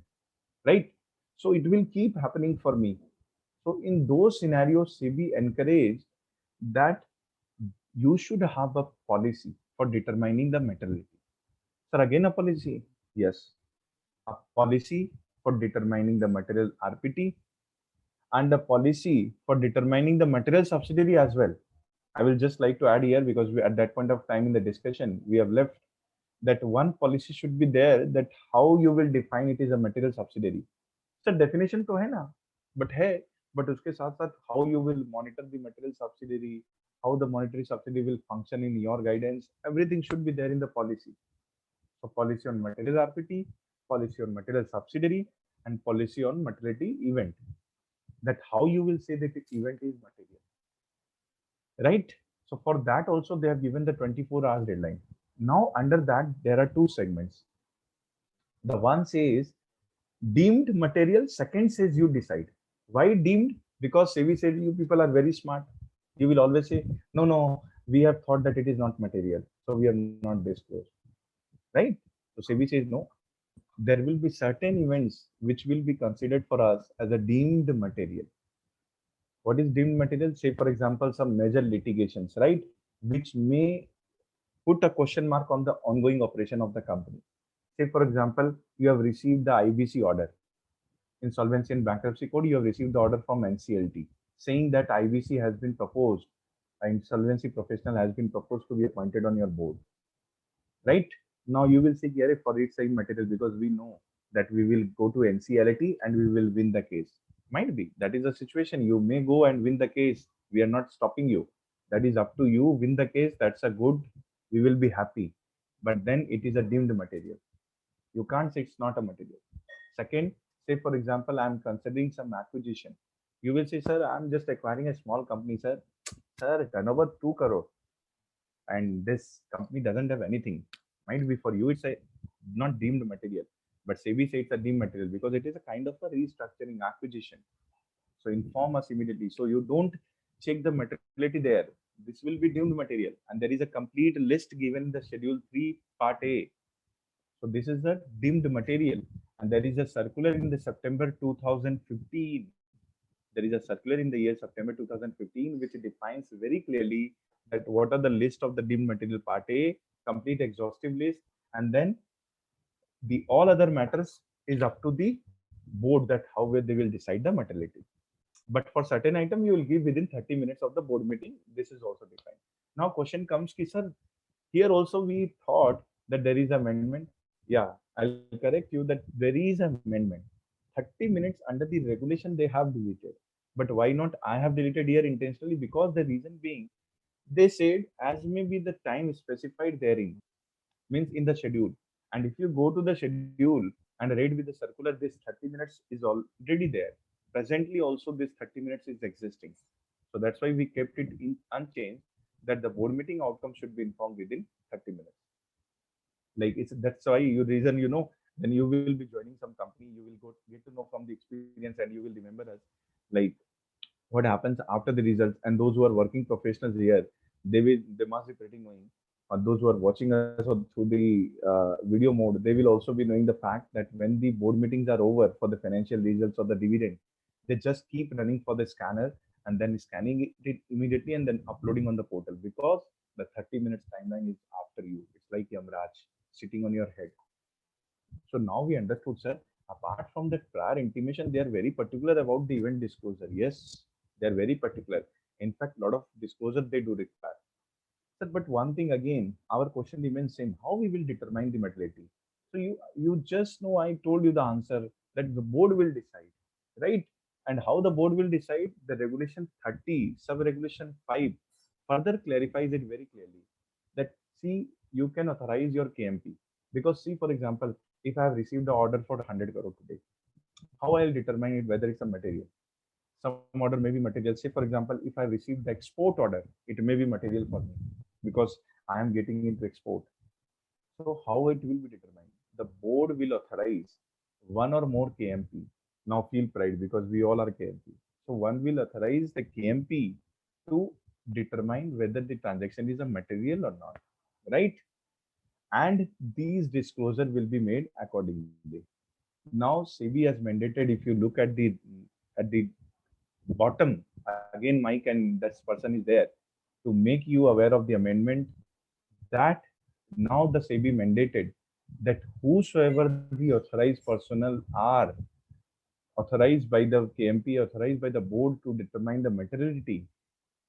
right? So it will keep happening for me. So in those scenarios, SEBI encourage that you should have a policy for determining the materiality. Sir, again a policy? Yes. A policy for determining the material RPT and a policy for determining the material subsidiary as well. I will just like to add here because we, at that point of time in the discussion, we have left that one policy should be there that how you will define it is a material subsidiary. So definition तो है ना, but उसके साथ साथ how you will monitor the material subsidiary, how the monetary subsidiary will function in your guidance, everything should be there in the policy. So policy on material RPT, policy on material subsidiary, and policy on materiality event. That how you will say that the event is material, right? So for that also they have given the 24 hours deadline. Now under that there are two segments. The one says deemed material, second says you decide. Why deemed? Because SEBI says you people are very smart. You will always say, no, no, we have thought that it is not material, so we have not disclosed. Right? So SEBI says no. There will be certain events which will be considered for us as a deemed material. What is deemed material? Say, for example, some major litigations, right? Which may put a question mark on the ongoing operation of the company. Say, for example, you have received the IBC order. Insolvency and Bankruptcy Code, you have received the order from NCLT saying that IBC has been proposed, an insolvency professional has been proposed to be appointed on your board. Right? Now you will say, yeah, for it saying material because we know that we will go to NCLT and we will win the case. Might be. That is a situation. You may go and win the case. We are not stopping you. That is up to you. Win the case. That's a good. We will be happy. But then it is a deemed material. You can't say it's not a material. Second, say for example, I'm considering some acquisition. You will say, sir, I'm just acquiring a small company, sir. Sir, turnover 2 crore. And this company doesn't have anything. Might be for you, it's a not deemed material. But SEBI says it's a deemed material because it is a kind of a restructuring acquisition. So inform us immediately. So you don't check the materiality there. This will be deemed material. And there is a complete list given in the schedule 3 part A. So this is the deemed material. And there is a circular in the September 2015. There is a circular in the year September 2015 which defines very clearly that what are the list of the deemed material part A, complete exhaustive list, and then the all other matters is up to the board that how they will decide the materiality. But for certain item, you will give within 30 minutes of the board meeting. This is also defined. Now question comes, ki, sir, Here also we thought that there is amendment. Yeah, I'll correct you that there is amendment. 30 minutes under the regulation they have deleted. But why not I have deleted here intentionally? Because the reason being, they said as may be the time specified therein, means in the schedule. And if you go to the schedule and read with the circular, this 30 minutes is already there. Presently also this 30 minutes is existing. So that's why we kept it in unchanged, that the board meeting outcome should be informed within 30 minutes. Like it's that's why you reason, when you will be joining some company, you will get to know from the experience and you will remember us. Like what happens after the results, and those who are working professionals here, they must be pretty knowing, or those who are watching us through the video mode, they will also be knowing the fact that when the board meetings are over for the financial results or the dividend, they just keep running for the scanner and then scanning it immediately and then uploading on the portal, because the 30 minutes timeline is after you. It's like Yamraj sitting on your head. So now we understood, sir. Apart from that prior intimation, they are very particular about the event disclosure. Yes, they are very particular. In fact, a lot of disclosure they do require. Sir, but one thing again, our question remains same. How we will determine the materiality? So you just know I told you the answer, that the board will decide, right? And how the board will decide? The regulation 30, sub regulation 5 further clarifies it very clearly. That see, you can authorize your KMP, because see, for example, if I have received the order for 100 crore today, how I'll determine it whether it's a material? Some order may be material. Say, for example, if I received the export order, it may be material for me because I am getting into export. So how it will be determined? The board will authorize one or more KMP. Now feel pride because we all are KMP. So one will authorize the KMP to determine whether the transaction is a material or not, right? And these disclosure will be made accordingly. Now SEBI has mandated, if you look at the bottom, again Mike and that person is there to make you aware of the amendment, that now the SEBI mandated that whosoever the authorized personnel are authorized by the KMP, authorized by the board to determine the materiality,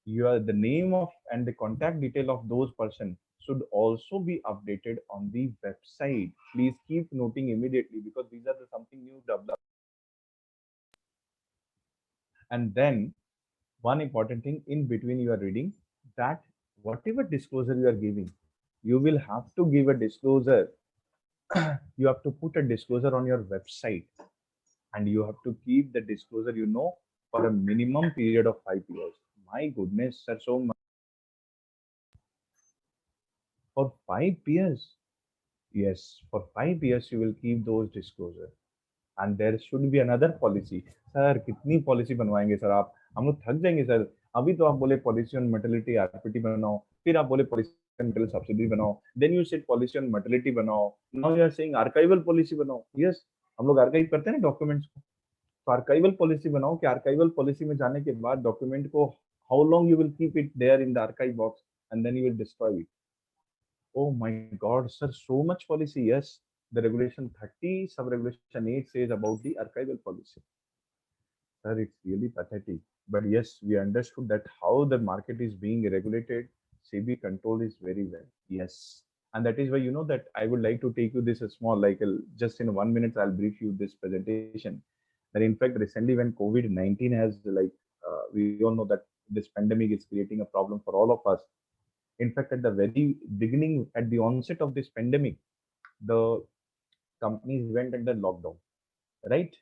the name of and the contact detail of those person should also be updated on the website. Please keep noting immediately, because these are the something new developed. And then one important thing in between you are reading, that whatever disclosure you are giving, you will have to give a disclosure. You have to put a disclosure on your website, and you have to keep the disclosure, for a minimum period of 5 years. My goodness, sir, so much for 5 years. Yes, for 5 years you will keep those disclosure, and there should be another policy. Sir कितनी policy बनवाएंगे sir आप, हम लोग थक जाएंगे sir. अभी तो आप बोले पॉलिसी ऑन मर्टिलिटी आरपीटी बनाओ, फिर आप बोले पॉलिसी ऑन मर्टिलिटी सब्सिडी बनाओ, then you said policy on mortality बनाओ, now you are saying archival policy बनाओ. यस, हम लोग आर्काइव करते हैं ना डॉक्यूमेंट्स को, तो आर्काइवल पॉलिसी बनाओ कि आर्काइवल पॉलिसी में जाने के बाद डॉक्यूमेंट को how long you will keep it there in the archive box and then you will destroy it. Oh my God, sir, so much policy. Yes, the regulation 30, sub-regulation 8 says about the archival policy. Sir, it's really pathetic. But yes, we understood that how the market is being regulated, CB control is very well. Yes. And that is why, that I would like to take you this small, like just in 1 minute, I'll brief you this presentation. That in fact, recently when COVID-19 has we all know that this pandemic is creating a problem for all of us. In fact, at the very beginning, at the onset of this pandemic, the companies went under lockdown, right?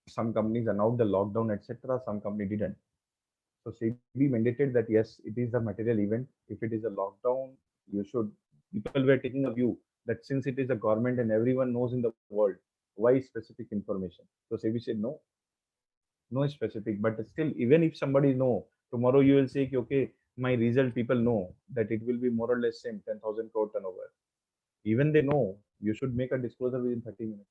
Some companies announced the lockdown, etc. Some company didn't. So SEBI mandated that yes, it is a material event. If it is a lockdown, you should. People were taking a view that since it is a government and everyone knows in the world, why specific information? So SEBI said no specific. But still, even if somebody know, tomorrow you will say, okay, my result people know that it will be more or less same 10,000 crore turnover. Even they know, you should make a disclosure within 30 minutes.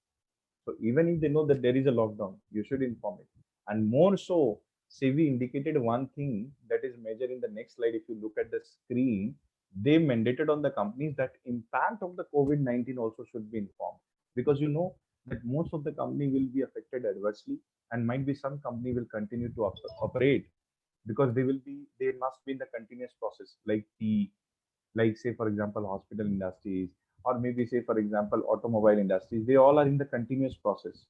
So even if they know that there is a lockdown, you should inform it. And more so, SEBI indicated one thing that is major in the next slide. If you look at the screen, they mandated on the companies that impact of the COVID-19 also should be informed, because that most of the company will be affected adversely, and might be some company will continue to operate because they must be in the continuous process like tea, like say for example hospital industries, or maybe say for example automobile industries, they all are in the continuous process.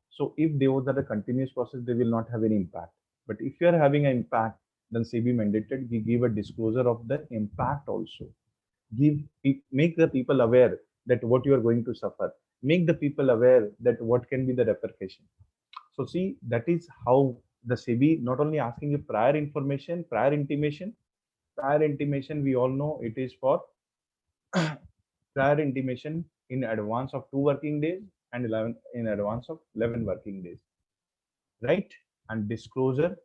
So if those are the continuous process, they will not have any impact. But if you are having an impact, then SEBI mandated give a disclosure of the impact also. Make the people aware that what you are going to suffer. Make the people aware that what can be the repercussion. So see, that is how the SEBI not only asking you prior information, prior intimation. Prior intimation, we all know it is for prior intimation in advance of 2 working days and 11 in advance of 11 working days, right? And disclosure,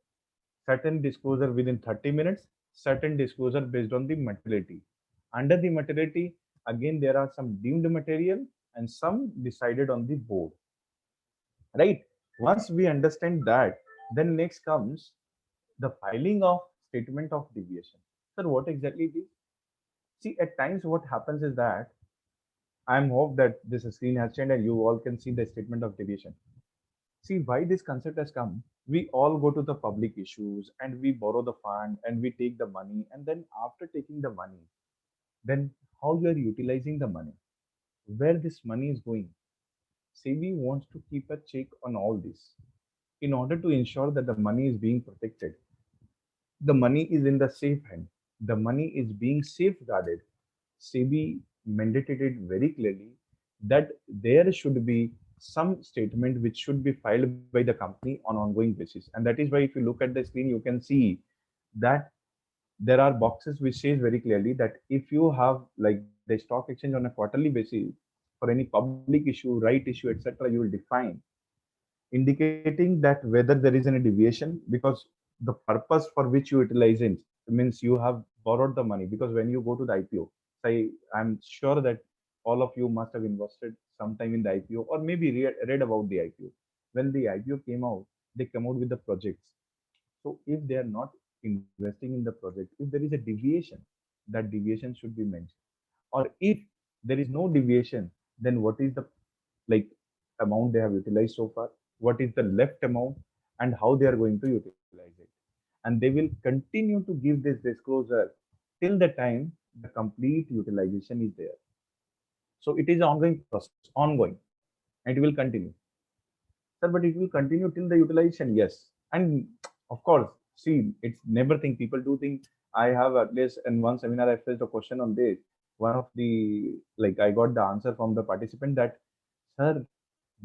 certain disclosure within 30 minutes, certain disclosure based on the materiality. Under the materiality, again, there are some deemed material and some decided on the board, right? Once we understand that, then next comes the filing of statement of deviation. Sir, what exactly it is? See, at times what happens is that I'm hope that this screen has changed and you all can see the statement of deviation. See why this concept has come. We all go to the public issues and we borrow the fund and we take the money, and then after taking the money, then how you are utilizing the money, where this money is going. SEBI wants to keep a check on all this in order to ensure that the money is being protected. The money is in the safe hand. The money is being safeguarded. SEBI mandated it very clearly that there should be some statement which should be filed by the company on ongoing basis. And that is why if you look at the screen, you can see that there are boxes which says very clearly that if you have like the stock exchange on a quarterly basis for any public issue, right issue, etc., you will define indicating that whether there is any deviation, because the purpose for which you utilize it means you have borrowed the money. Because when you go to the IPO, I'm sure that all of you must have invested sometime in the IPO or maybe read about the IPO. When the IPO came out, they come out with the projects. So if they are not investing in the project, if there is a deviation, that deviation should be mentioned. Or if there is no deviation, then what is the like amount they have utilized so far, what is the left amount, and how they are going to utilize it. And they will continue to give this disclosure till the time the complete utilization is there. So it is an ongoing process, ongoing, and it will continue. Sir, but it will continue till the utilization, yes. And of course, see, it's never think people do think. I have at least in one seminar I faced a question on this. One of the like I got the answer from the participant that, sir,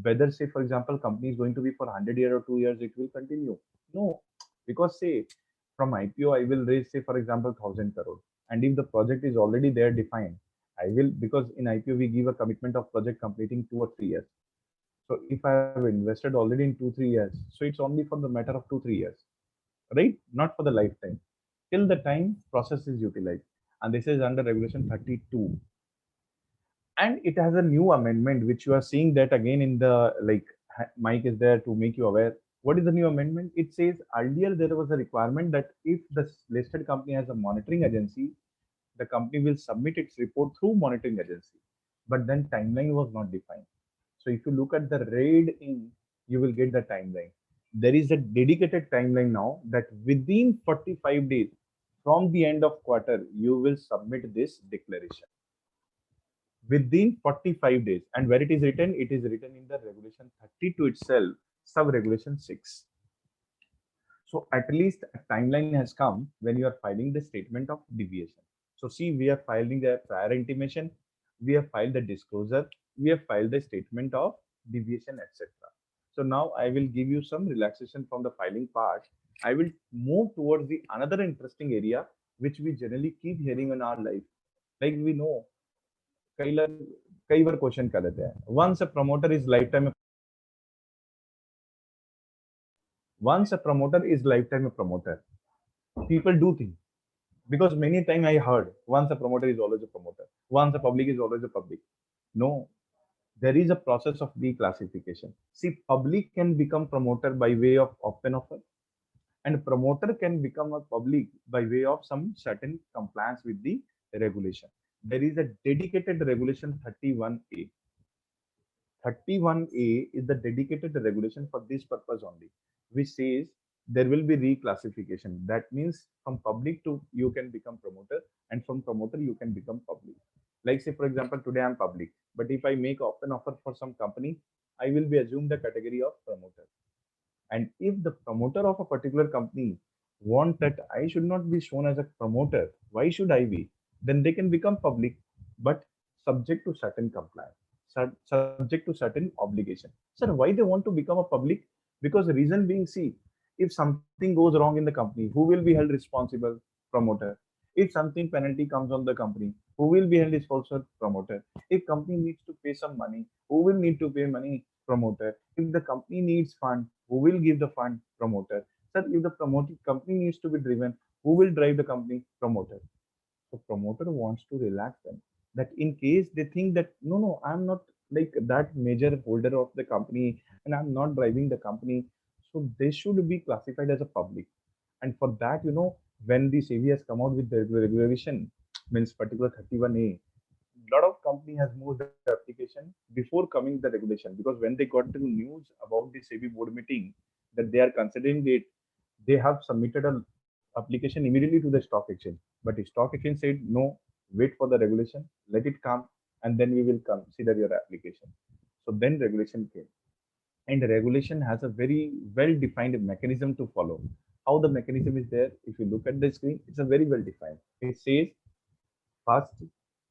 whether say for example company is going to be for 100 years or 2 years, it will continue. No, because say from IPO I will raise say for example 1,000 crore, and if the project is already there defined, I will, because in IPO we give a commitment of project completing 2 or 3 years. So if I have invested already in 2 3 years, so it's only for the matter of 2 3 years, right? Not for the lifetime. Till the time process is utilized, and this is under Regulation 32, and it has a new amendment which you are seeing that again in the like mic is there to make you aware. What is the new amendment? It says earlier there was a requirement that if the listed company has a monitoring agency, the company will submit its report through monitoring agency, but then timeline was not defined. So if you look at the RAID in, you will get the timeline. There is a dedicated timeline now that within 45 days from the end of quarter, you will submit this declaration within 45 days. And where it is written in the Regulation 32 itself, sub Regulation 6. So at least a timeline has come when you are filing the statement of deviation. So see, we are filing the prior intimation, we have filed the disclosure, we have filed the statement of deviation, etc. So now I will give you some relaxation from the filing part. I will move towards the another interesting area which we generally keep hearing in our life. Like we know, कई बार question कर देते हैं, once a promoter is lifetime, once a promoter is lifetime a promoter. People do think, because many times I heard once a promoter is always a promoter, once a public is always a public. No, there is a process of declassification. See, public can become promoter by way of open offer, and promoter can become a public by way of some certain compliance with the regulation. There is a dedicated regulation 31A. 31A is the dedicated regulation for this purpose only, which says there will be reclassification. That means from public to you can become promoter, and from promoter you can become public. Like say for example, today I'm public, but if I make open offer for some company, I will be assumed the category of promoter. And if the promoter of a particular company want that I should not be shown as a promoter, why should I be? Then they can become public, but subject to certain compliance, subject to certain obligation. Sir, why they want to become a public? Because the reason being, see, if something goes wrong in the company, who will be held responsible? Promoter. If something penalty comes on the company, who will be held responsible? Promoter. If company needs to pay some money, who will need to pay money? Promoter. If the company needs fund, who will give the fund? Promoter. Sir, if the promoted company needs to be driven, who will drive the company? Promoter. So promoter wants to relax them. That in case they think that no, I'm not like that major holder of the company and I'm not driving the company. So they should be classified as a public. And for that, when the SEBI has come out with the regulation, means particular 31A, lot of company has moved the application before coming the regulation, because when they got the news about the SEBI board meeting that they are considering it, they have submitted a application immediately to the stock exchange. But the stock exchange said no, wait for the regulation, let it come, and then we will consider your application. So then regulation came, and the regulation has a very well defined mechanism to follow. How the mechanism is there, if you look at the screen, it's a very well defined. It says first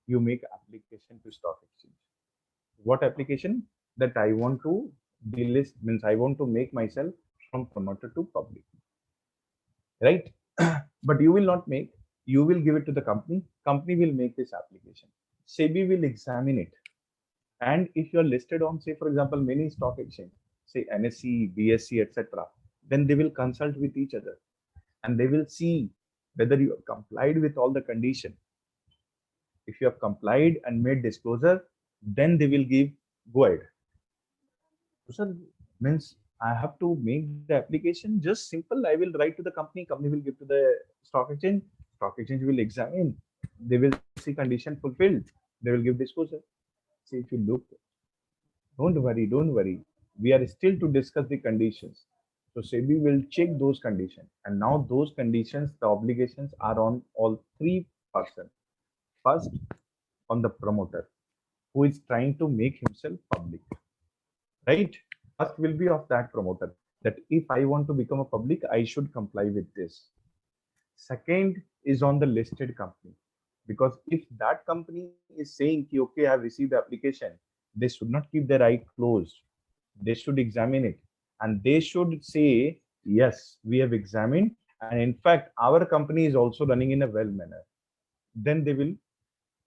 you make application to stock exchange. What application? That I want to delist, means I want to make myself from promoter to public, right? But you will not make, you will give it to the company. Company will make this application. SEBI will examine it. And if you're listed on, say, for example, many stock exchange, say NSE, BSE, etc., then they will consult with each other and they will see whether you have complied with all the condition. If you have complied and made disclosure, then they will give go ahead. So means I have to make the application just simple. I will write to the company, company will give to the stock exchange will examine, they will see condition fulfilled, they will give disclosure. See, if you look, don't worry. We are still to discuss the conditions. So SEBI will check those conditions. And now those conditions, the obligations are on all three persons. First, on the promoter who is trying to make himself public, right? First will be of that promoter that if I want to become a public, I should comply with this. Second is on the listed company, because if that company is saying, okay, I have received the application, they should not keep their eye closed. They should examine it and they should say, yes, we have examined. And in fact, our company is also running in a well manner. Then they will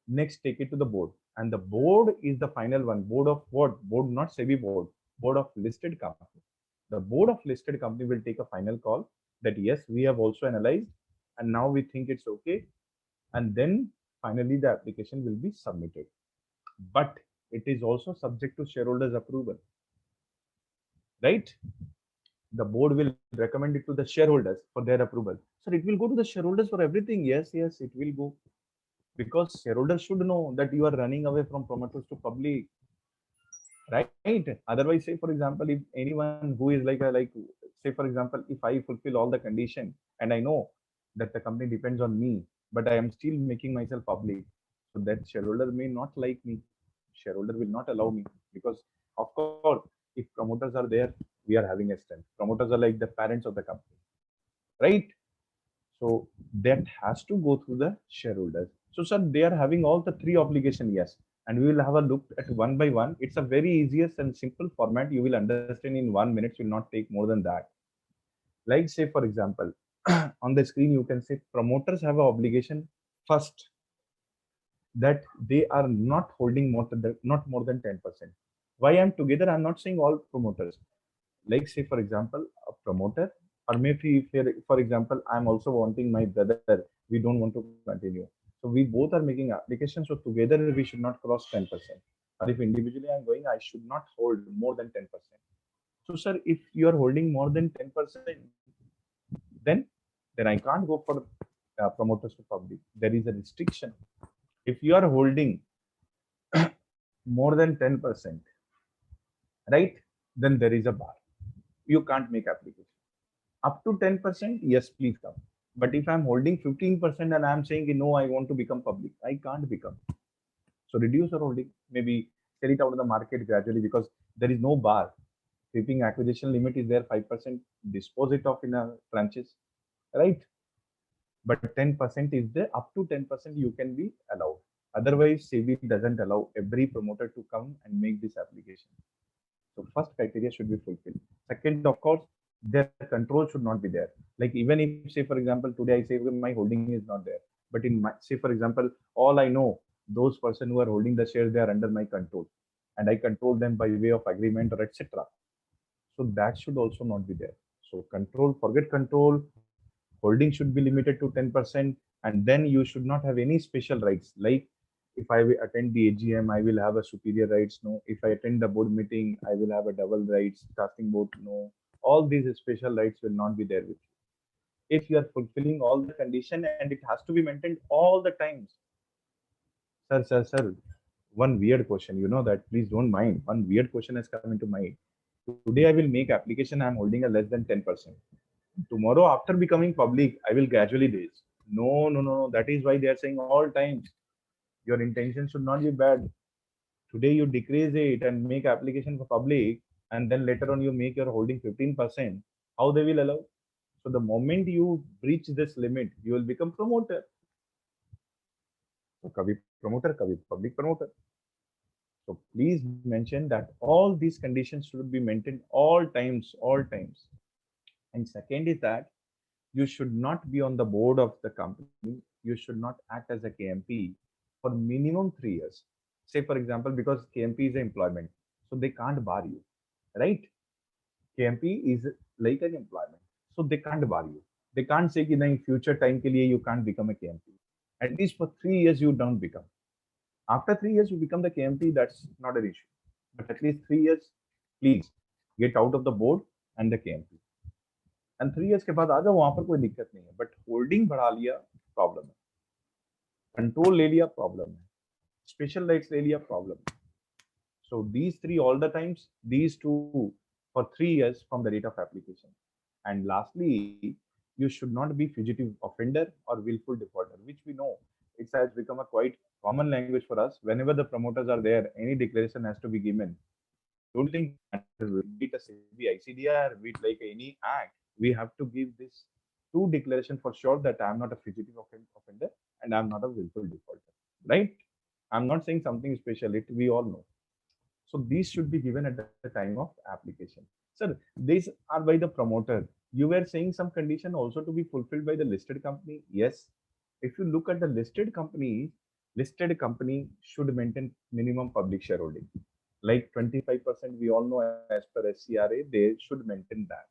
next take it to the board. And the board is the final one. Board of what? Board, not SEBI board, board of listed company. The board of listed company will take a final call that yes, we have also analyzed and now we think it's okay. And then finally the application will be submitted. But it is also subject to shareholders approval, right? The board will recommend it to the shareholders for their approval. So it will go to the shareholders for everything. Yes, it will go, because shareholders should know that you are running away from promoters to public, right? Otherwise, say for example, if anyone who is say for example, if I fulfill all the condition and I know that the company depends on me, but I am still making myself public, so that shareholder may not like me. Shareholder will not allow me, because of course, if promoters are there, we are having a strength. Promoters are like the parents of the company, right? So that has to go through the shareholders. So sir, they are having all the three obligation, yes. And we will have a look at one by one. It's a very easiest and simple format. You will understand in 1 minute, will not take more than that. Like say, for example, on the screen, you can say promoters have an obligation first that they are not holding not more than 10%. Why I'm together? I'm not saying all promoters. Like say, for example, a promoter, or maybe for example, I'm also wanting my brother, we don't want to continue. So we both are making applications. So together we should not cross 10%. Or if individually I'm going, I should not hold more than 10%. So sir, if you are holding more than 10%, then then I can't go for promoters to public. There is a restriction. If you are holding more than 10%, right, then there is a bar. You can't make application. Up to 10%, yes, please come. But if I'm holding 15% and I'm saying, no, I want to become public, I can't become. So reduce your holding, maybe sell it out of the market gradually, because there is no bar. Creeping acquisition limit is there, 5%, dispose it off in a tranches, right? But 10% is there, up to 10% you can be allowed. Otherwise, SEBI doesn't allow every promoter to come and make this application. So first criteria should be fulfilled. Second, of course, their control should not be there. Like even if, say, for example, today I say my holding is not there, but in my, say, for example, all I know, those person who are holding the shares, they are under my control, and I control them by way of agreement or etc. So that should also not be there. So control, forget control. Holding should be limited to 10%, and then you should not have any special rights. Like if I will attend the AGM, I will have a superior rights. No. If I attend the board meeting, I will have a double rights. Casting vote, no. All these special rights will not be there with you. If you are fulfilling all the condition, and it has to be maintained all the times. Sir. One weird question, you know that. Please don't mind. One weird question has come into mind. Today I will make application. I'm holding a less than 10%. Tomorrow, after becoming public, I will gradually raise. No, no, no, no. That is why they are saying all times your intention should not be bad. Today you decrease it and make application for public, and then later on you make your holding 15%. How they will allow? So the moment you breach this limit, you will become promoter. So kabhi promoter, kabhi public promoter. So please mention that all these conditions should be maintained all times, all times. And second is that you should not be on the board of the company. You should not act as a KMP for minimum 3 years. Say, for example, because KMP is employment, so they can't bar you, right? KMP is like an employment, so they can't bar you. They can't say that in future time ke liye you can't become a KMP. At least for 3 years you don't become. After 3 years you become the KMP. That's not an issue. But at least 3 years, please get out of the board and the KMP. And 3 years के बाद आ जाओ, वहां पर कोई दिक्कत नहीं है. But holding बढ़ा लिया, प्रॉब्लम है. कंट्रोल ले लिया, प्रॉब्लम है. स्पेशल राइट्स ले लिया, प्रॉब्लम है. So these three all the times, these two for 3 years from the date of application. And lastly, you should not be fugitive offender or willful defaulter, which we know it has become a quite common language for us. Whenever the promoters are there, any declaration has to be given. Don't think be it a CB, ICDR, be it like any act, we have to give this two declaration for sure that I'm not a fugitive offender and I'm not a willful defaulter, right? I'm not saying something special. It we all know. So these should be given at the time of application. Sir, these are by the promoter. You were saying some condition also to be fulfilled by the listed company. Yes. If you look at the listed company should maintain minimum public shareholding. Like 25%, we all know as per SCRA, they should maintain that.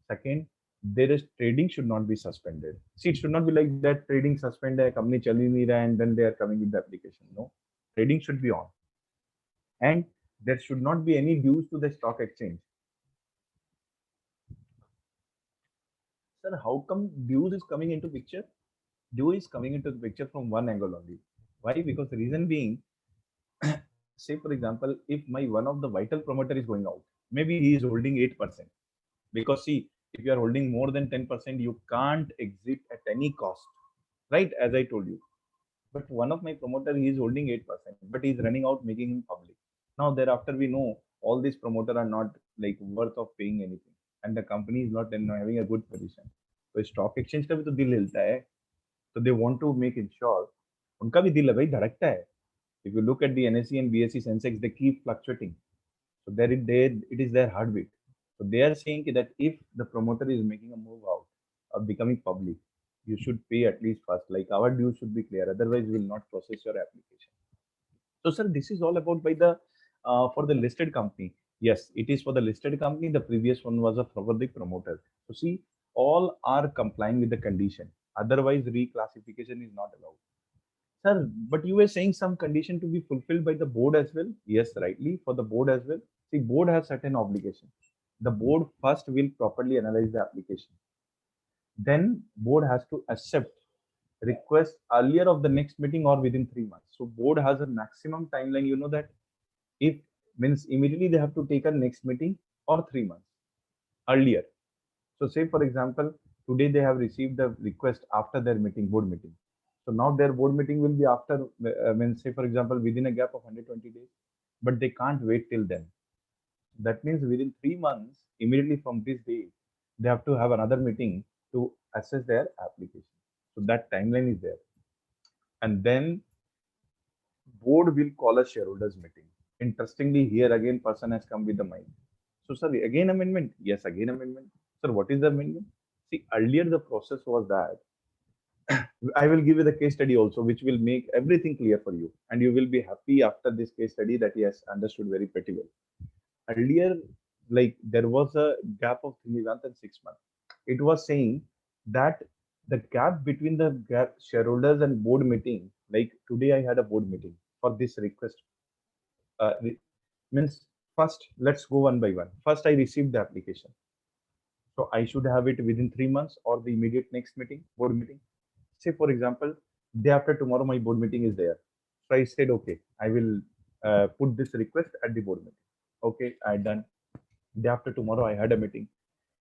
Second, there is trading should not be suspended. See, it should not be like that trading suspended, company chal hi nahi raha, and then they are coming with the application. No, trading should be on. And there should not be any dues to the stock exchange. Sir, how come dues is coming into picture? Due is coming into the picture from one angle only. Why? Because the reason being, say for example, if my one of the vital promoter is going out, maybe he is holding 8%. Because see, if you are holding more than 10%, you can't exit at any cost, right? As I told you. But one of my promoter, he is holding 8%, but he is running out, making him public. Now thereafter, we know all these promoter are not like worth of paying anything, and the company is not having a good position. So stock exchange का भी तो दिल हिलता है, so they want to make sure उनका भी दिल है भाई, धड़कता है. If you look at the NSE and BSE Sensex, they keep fluctuating. So it is their heartbeat. So they are saying that if the promoter is making a move out of becoming public, you should pay at least first. Like our dues should be clear. Otherwise, we will not process your application. So, sir, this is all about by the for the listed company. Yes, it is for the listed company. The previous one was a for the promoter. So, see, all are complying with the condition. Otherwise, reclassification is not allowed. Sir, but you were saying some condition to be fulfilled by the board as well. Yes, rightly for the board as well. See, board has certain obligations. The board first will properly analyze the application. Then board has to accept request earlier of the next meeting or within 3 months. So board has a maximum timeline. You know that if means immediately they have to take a next meeting or 3 months earlier. So say for example, today they have received the request after their meeting, board meeting. So now their board meeting will be after, when say for example, within a gap of 120 days, but they can't wait till then. That means within 3 months, immediately from this day, they have to have another meeting to assess their application. So that timeline is there. And then board will call a shareholders meeting. Interestingly, here again, person has come with the mind. So, sir, again amendment? Yes, again amendment. Sir, what is the amendment? See, earlier the process was that I will give you the case study also, which will make everything clear for you. And you will be happy after this case study that yes, understood very pretty well. Earlier, like there was a gap of 3 months and 6 months. It was saying that the gap between the gap shareholders and board meeting, like today I had a board meeting for this request. Means first, let's go one by one. First, I received the application. So I should have it within 3 months or the immediate next meeting, board meeting. Say, for example, day after tomorrow, my board meeting is there. So I said, okay, I will put this request at the board meeting. Okay, I done. Day after tomorrow, I had a meeting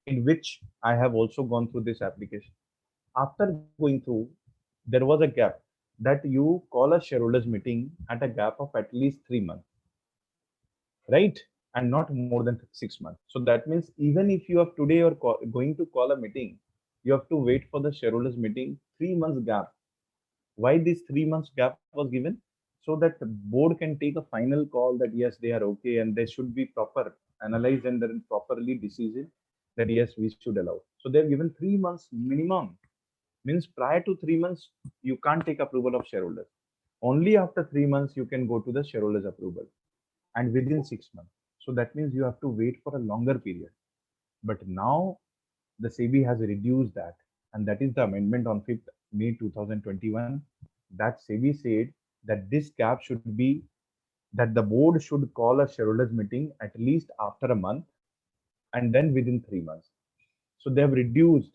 in which I have also gone through this application. After going through, there was a gap that you call a shareholders meeting at a gap of at least 3 months, right? And not more than 6 months. So that means even if you have today or going to call a meeting, you have to wait for the shareholders meeting 3 months gap. Why this 3 months gap was given? So that the board can take a final call that yes, they are okay and they should be proper analyzed and then properly decision that yes, we should allow. So they've given 3 months minimum. Means prior to 3 months, you can't take approval of shareholders. Only after 3 months you can go to the shareholders approval, and within 6 months. So that means you have to wait for a longer period. But now the SEBI has reduced that, and that is the amendment on 5th May 2021. That SEBI said that this gap should be that the board should call a shareholders meeting at least after a month and then within 3 months. So they have reduced,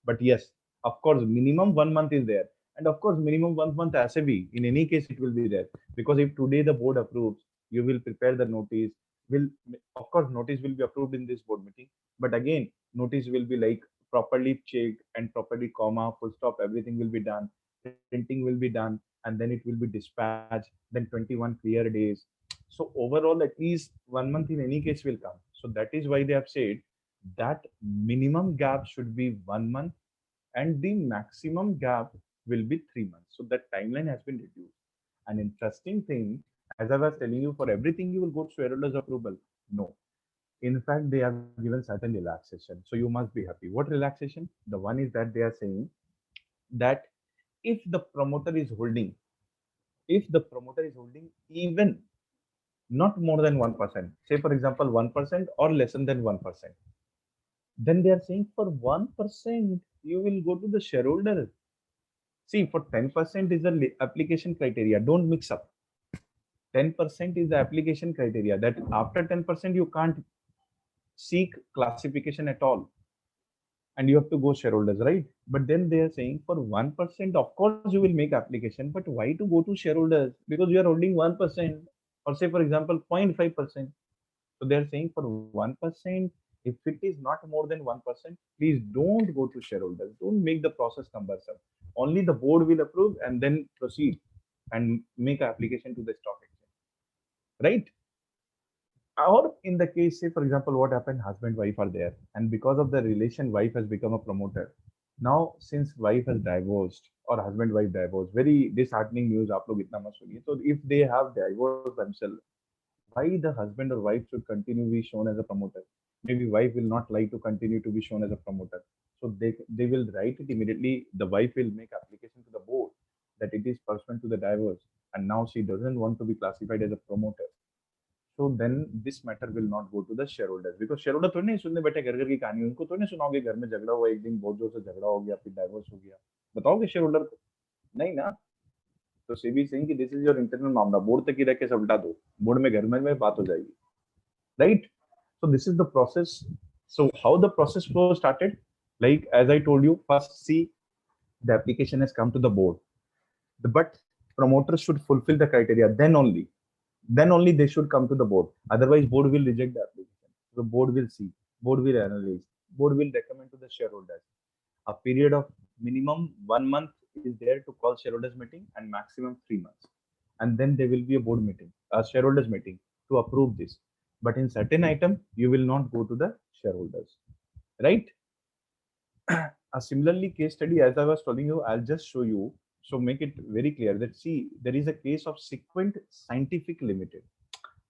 but yes, of course, minimum 1 month is there. And of course, minimum 1 month SAV, in any case, it will be there. Because if today the board approves, you will prepare the notice. Will Of course, notice will be approved in this board meeting. But again, notice will be like properly checked and properly comma, full stop, everything will be done. Printing will be done, and then it will be dispatched. Then 21 clear days. So overall, at least 1 month in any case will come. So that is why they have said that minimum gap should be 1 month and the maximum gap will be 3 months. So that timeline has been reduced. An interesting thing, as I was telling you, for everything you will go to shareholders approval. No. In fact, they have given certain relaxation. So you must be happy. What relaxation? The one is that they are saying that if the promoter is holding, even not more than 1%, say for example 1% or less than 1%, then they are saying for 1% you will go to the shareholder. See, for 10% is the application criteria. Don't mix up. 10% is the application criteria that after 10% you can't seek classification at all and you have to go shareholders, right? But then they are saying for 1%, of course you will make application, but why to go to shareholders? Because you are holding 1%, or say for example 0.5%. So they're saying for 1%, if it is not more than 1%, please don't go to shareholders. Don't make the process cumbersome. Only the board will approve and then proceed and make application to the stock exchange, right? Or in the case, say for example, what happened, husband, wife are there, and because of the relation, wife has become a promoter. Now, since wife has divorced or husband wife divorced, very disheartening news. आप लोग इतना मत सुनिए. So if they have divorced themselves, why the husband or wife should continue to be shown as a promoter? Maybe wife will not like to continue to be shown as a promoter. So they will write it immediately. The wife will make application to the board that it is pursuant to the divorce, and now she doesn't want to be classified as a promoter. So then this matter will not go to the shareholders, because shareholder थोड़ी नहीं सुनने बैठे घर घर की कहानी. उनको थोड़ी नहीं सुनाओगे घर में झगड़ा हुआ एक दिन बहुत जोर से झगड़ा हो गया फिर डाइवोर्स हो गया, बताओगे शेयरहोल्डर को? नहीं ना. तो सेबी सिंह की दिस इज योर इंटरनल मामला, बोर्ड तक ही रख के सब उल्टा दो, बोर्ड में घर में बात हो जाएगी, right? So this is the process. So how the process flow started? Like as I told you, first see the application has come to the board, but promoters should fulfill the criteria. Then only they should come to the board. Otherwise, board will reject the application. The board will see, board will analyze, board will recommend to the shareholders. A period of minimum 1 month is there to call shareholders meeting and maximum 3 months. And then there will be a board meeting, a shareholders meeting to approve this. But in certain item, you will not go to the shareholders, right? A similarly case study, as I was telling you, I'll just show you. So make it very clear that see, there is a case of Sequent Scientific Limited.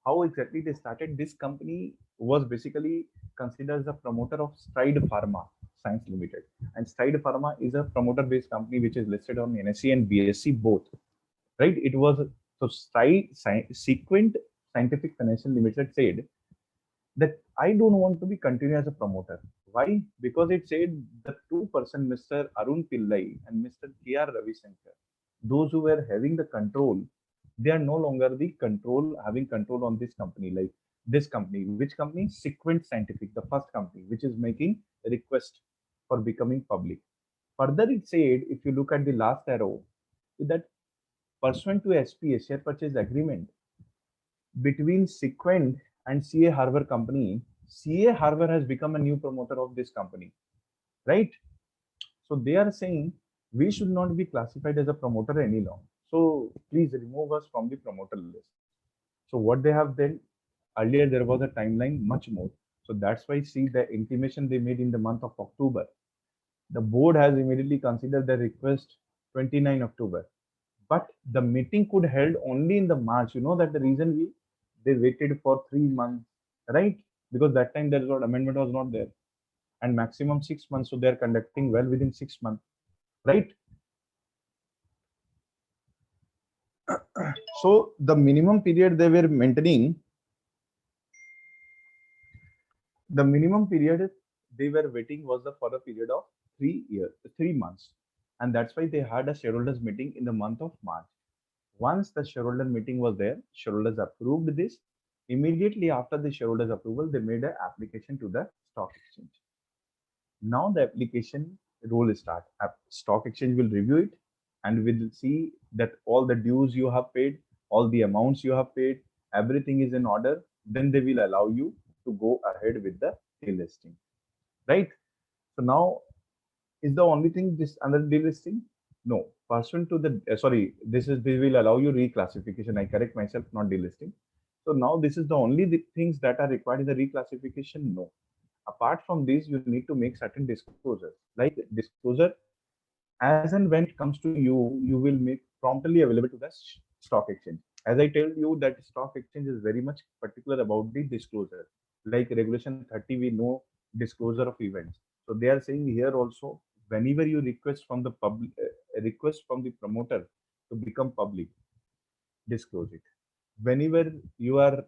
How exactly they started? This company was basically considered as a promoter of Stride Pharma Science Limited, and Stride Pharma is a promoter-based company which is listed on NSE and BSE both. Right? It was so Sequent Scientific Financial Limited said that I don't want to be continue as a promoter. Why? Because it said the two-person, Mr. Arun Pillai and Mr. K.R. Ravisankar, those who were having the control, they are no longer the having control on this company. Like this company, which company? Sequent Scientific, the first company, which is making a request for becoming public. Further, it said, if you look at the last arrow, that pursuant to SPA, share purchase agreement, between Sequent and CA Harbor company, CA Harbor has become a new promoter of this company, right? So they are saying we should not be classified as a promoter any longer. So please remove us from the promoter list. So what they have then, earlier there was a timeline much more. So that's why see the intimation they made in the month of October. The board has immediately considered the request 29 October. But the meeting could held only in the March. You know that the reason they waited for 3 months, right? Because that time there was amendment was not there, and maximum 6 months. So they are conducting well within 6 months, right? So the minimum period they were maintaining, the minimum period they were waiting was for a period of 3 years, 3 months, and that's why they had a shareholders meeting in the month of March. Once the shareholder meeting was there, shareholders approved this. Immediately after the shareholders approval, they made an application to the stock exchange. Now the application role start. Stock exchange will review it and will see that all the dues you have paid, all the amounts you have paid, everything is in order. Then they will allow you to go ahead with the delisting, right? So now is the only thing this under delisting? No, pursuant to the sorry, this will allow you reclassification. I correct myself, not delisting. So now this is the only things that are required in the reclassification. No, apart from this, you need to make certain disclosures. Like disclosure, as and when it comes to you, you will make promptly available to the stock exchange. As I tell you that stock exchange is very much particular about the disclosure. Like regulation 30, we know disclosure of events. So they are saying here also, whenever you request from the public, request from the promoter to become public, disclose it. Whenever you are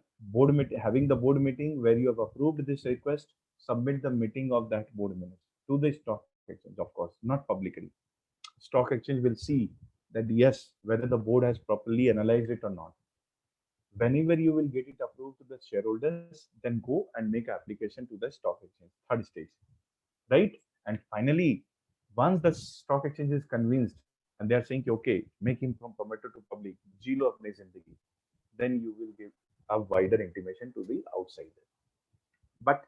having the board meeting where you have approved this request, submit the meeting of that board minutes to the stock exchange, of course, not publicly. Stock exchange will see that yes, whether the board has properly analyzed it or not. Whenever you will get it approved to the shareholders, then go and make application to the stock exchange, third stage, right? And finally, once the stock exchange is convinced and they are saying, okay, make him from promoter to public, zero of zindagi, then you will give a wider intimation to the outsider. But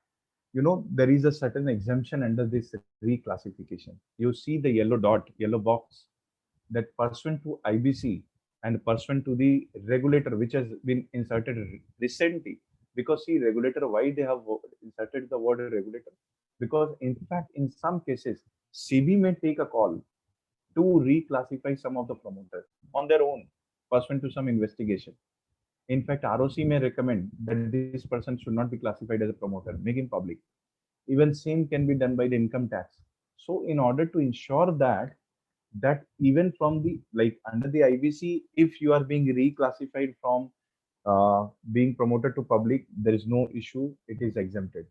there is a certain exemption under this reclassification. You see the yellow dot, yellow box, that pursuant to IBC and pursuant to the regulator, which has been inserted recently. Because see, regulator, why they have inserted the word regulator? Because in fact, in some cases, SEBI may take a call to reclassify some of the promoters on their own, pursuant to some investigation. In fact, ROC may recommend that this person should not be classified as a promoter, make him public. Even same can be done by the income tax. So in order to ensure that even from the like under the IBC, if you are being reclassified from being promoted to public, there is no issue. It is exempted.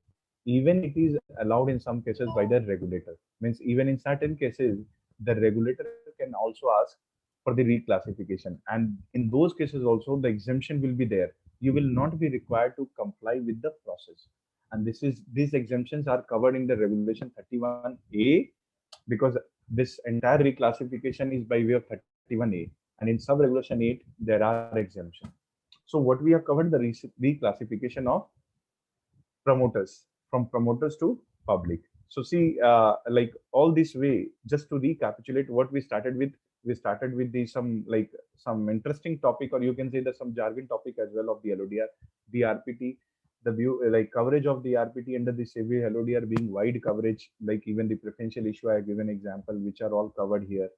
Even it is allowed in some cases by the regulator. Means even in certain cases, the regulator can also ask for the reclassification, and in those cases also the exemption will be there. You will not be required to comply with the process, and these exemptions are covered in the regulation 31A, because this entire reclassification is by way of 31A, and in sub regulation 8 there are exemptions. So what we have covered, the reclassification of promoters from promoters to public. So see, like all this way, just to recapitulate what we started with, the some like some interesting topic, or you can say that some jargon topic as well of the LODR, the RPT, the view like coverage of the RPT under the SEBI LODR being wide coverage, like even the preferential issue I have given example, which are all covered here.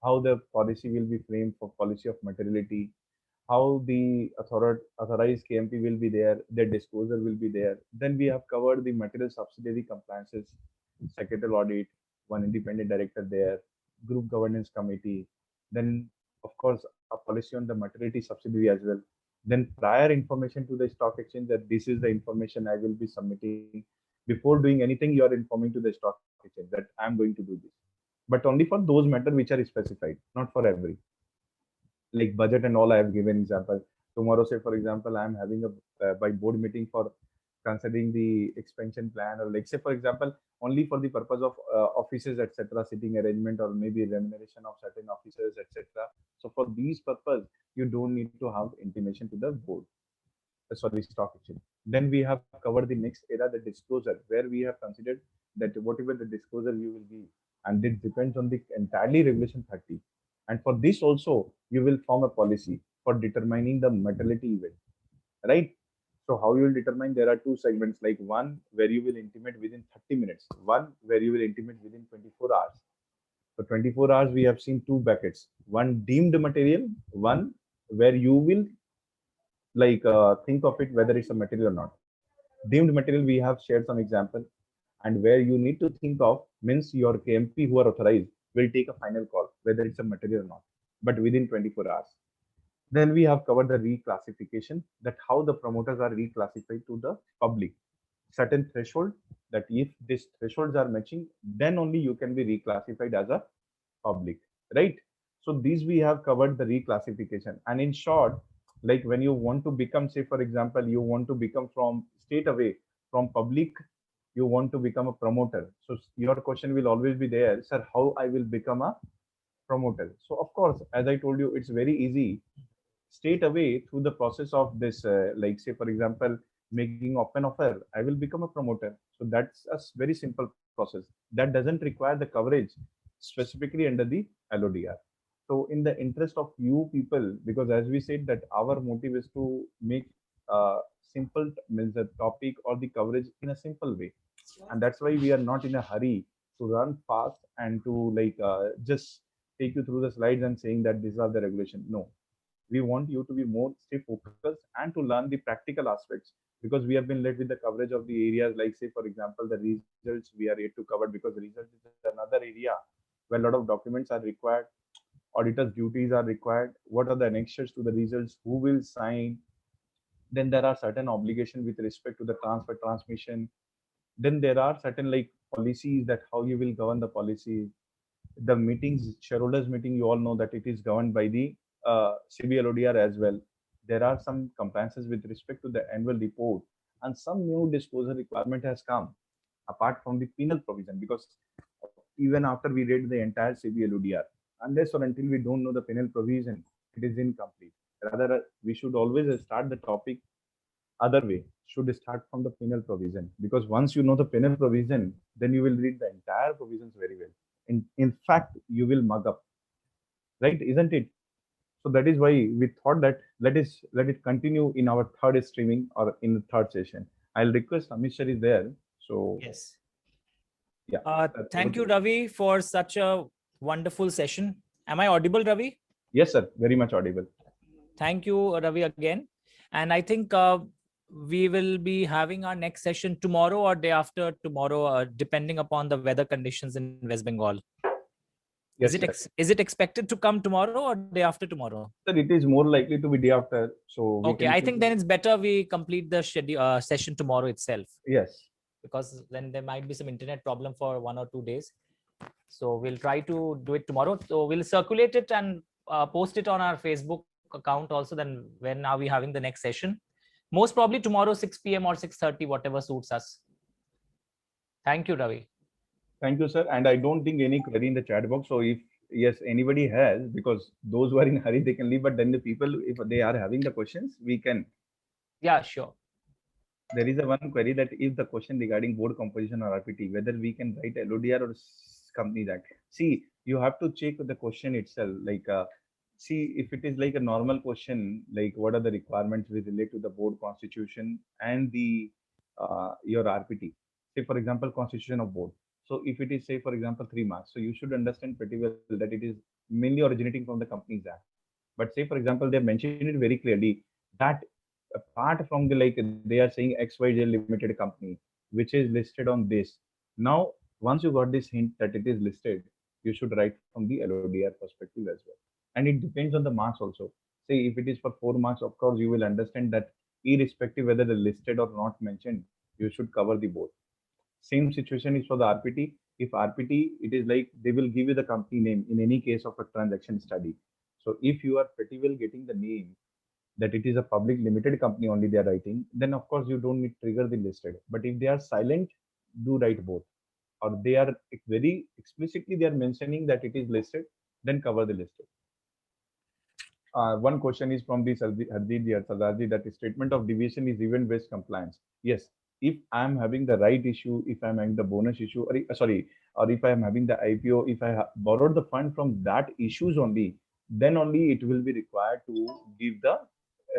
How the policy will be framed for policy of materiality, how the authorized KMP will be there, their disclosure will be there. Then we have covered the material subsidiary compliances, secretarial audit, one independent director there, group governance committee, then of course a policy on the materiality subsidiary as well. Then prior information to the stock exchange that this is the information I will be submitting. Before doing anything, you are informing to the stock exchange that I'm going to do this, but only for those matters which are specified, not for every, like budget and all I have given example. Tomorrow, say for example, I'm having a by board meeting for considering the expansion plan, or like say for example, only for the purpose of offices, etc., sitting arrangement, or maybe remuneration of certain officers, etc. So for these purpose, you don't need to have intimation to the board, sorry, stock exchange. Then we have covered the next era, the disclosure, where we have considered that whatever the disclosure you will give, and it depends on the entirely regulation 30. And for this also, you will form a policy for determining the mortality event, right? So how you will determine, there are two segments, like one where you will intimate within 30 minutes, one where you will intimate within 24 hours. So 24 hours, we have seen two buckets, one deemed material, one where you will like think of it whether it's a material or not. Deemed material, we have shared some example, and where you need to think of means your KMP who are authorized will take a final call whether it's a material or not, but within 24 hours. Then we have covered the reclassification, that how the promoters are reclassified to the public. Certain threshold, that if these thresholds are matching, then only you can be reclassified as a public, right? So these we have covered the reclassification. And in short, like when you want to become, say for example, you want to become from straight away from public, you want to become a promoter. So your question will always be there, sir, how I will become a promoter? So of course, as I told you, it's very easy. Straight away through the process of this, like say for example, making open offer, I will become a promoter. So that's a very simple process that doesn't require the coverage specifically under the LODR. So in the interest of you people, because as we said that our motive is to make simple, means the topic or the coverage in a simple way, and that's why we are not in a hurry to run fast and to like just take you through the slides and saying that these are the regulation. No, we want you to be more stay focused and to learn the practical aspects, because we have been led with the coverage of the areas, like say for example the results we are yet to cover, because results is another area where a lot of documents are required, auditors duties are required, what are the annexures to the results, who will sign, then there are certain obligations with respect to the transfer transmission, then there are certain like policies, that how you will govern the policy. The meetings, shareholders meeting, you all know that it is governed by the CBLODR as well. There are some compliances with respect to the annual report, and some new disclosure requirement has come apart from the penal provision, because even after we read the entire CBLODR, unless or until we don't know the penal provision, it is incomplete. Rather, we should always start the topic other way, should start from the penal provision, because once you know the penal provision, then you will read the entire provisions very well. In fact, you will mug up, right? Isn't it? So that is why we thought that let it continue in our third streaming, or in the third session. I'll request Amish sir is there. So Yes. yeah. Thank you, Ravi, for such a wonderful session. Am I audible, Ravi? Yes, sir. Very much audible. Thank you, Ravi, again. And I think we will be having our next session tomorrow or day after tomorrow, depending upon the weather conditions in West Bengal. Yes, is it expected to come tomorrow or day after tomorrow? Sir, it is more likely to be day after. So okay, I think then it's better we complete the schedule session tomorrow itself. Yes. Because then there might be some internet problem for 1 or 2 days. So we'll try to do it tomorrow. So we'll circulate it and post it on our Facebook account also. Then when are we having the next session? Most probably tomorrow 6 p.m. or 6:30, whatever suits us. Thank you, Ravi. Thank you, sir. And I don't think any query in the chat box. So if yes, anybody has, because those who are in hurry, they can leave. But then the people, if they are having the questions, we can. Yeah, sure. There is a one query that if the question regarding board composition or RPT, whether we can write LODR or Companies Act. See, you have to check the question itself. Like, see if it is like a normal question, like what are the requirements with relate to the board constitution and the your RPT. Say for example, constitution of board. So if it is say for example 3 marks, so you should understand pretty well that it is mainly originating from the Companies Act. But say for example, they have mentioned it very clearly that apart from the like they are saying XYZ Limited company, which is listed on this. Now, once you got this hint that it is listed, you should write from the LODR perspective as well. And it depends on the marks also. Say if it is for 4 marks, of course, you will understand that irrespective whether they're listed or not mentioned, you should cover the both. Same situation is for the RPT. If RPT, it is like they will give you the company name in any case of a transaction study. So if you are pretty well getting the name that it is a public limited company only they are writing, then of course you don't need trigger the listed. But if they are silent, do write both. Or they are very explicitly they are mentioning that it is listed, then cover the listed. One question is from the Sardarji that the statement of deviation is event-based compliance. Yes, if I'm having the right issue, if I'm having the bonus issue, or sorry, or if I'm having the IPO, if I borrowed the fund from that issues only, then only it will be required to give the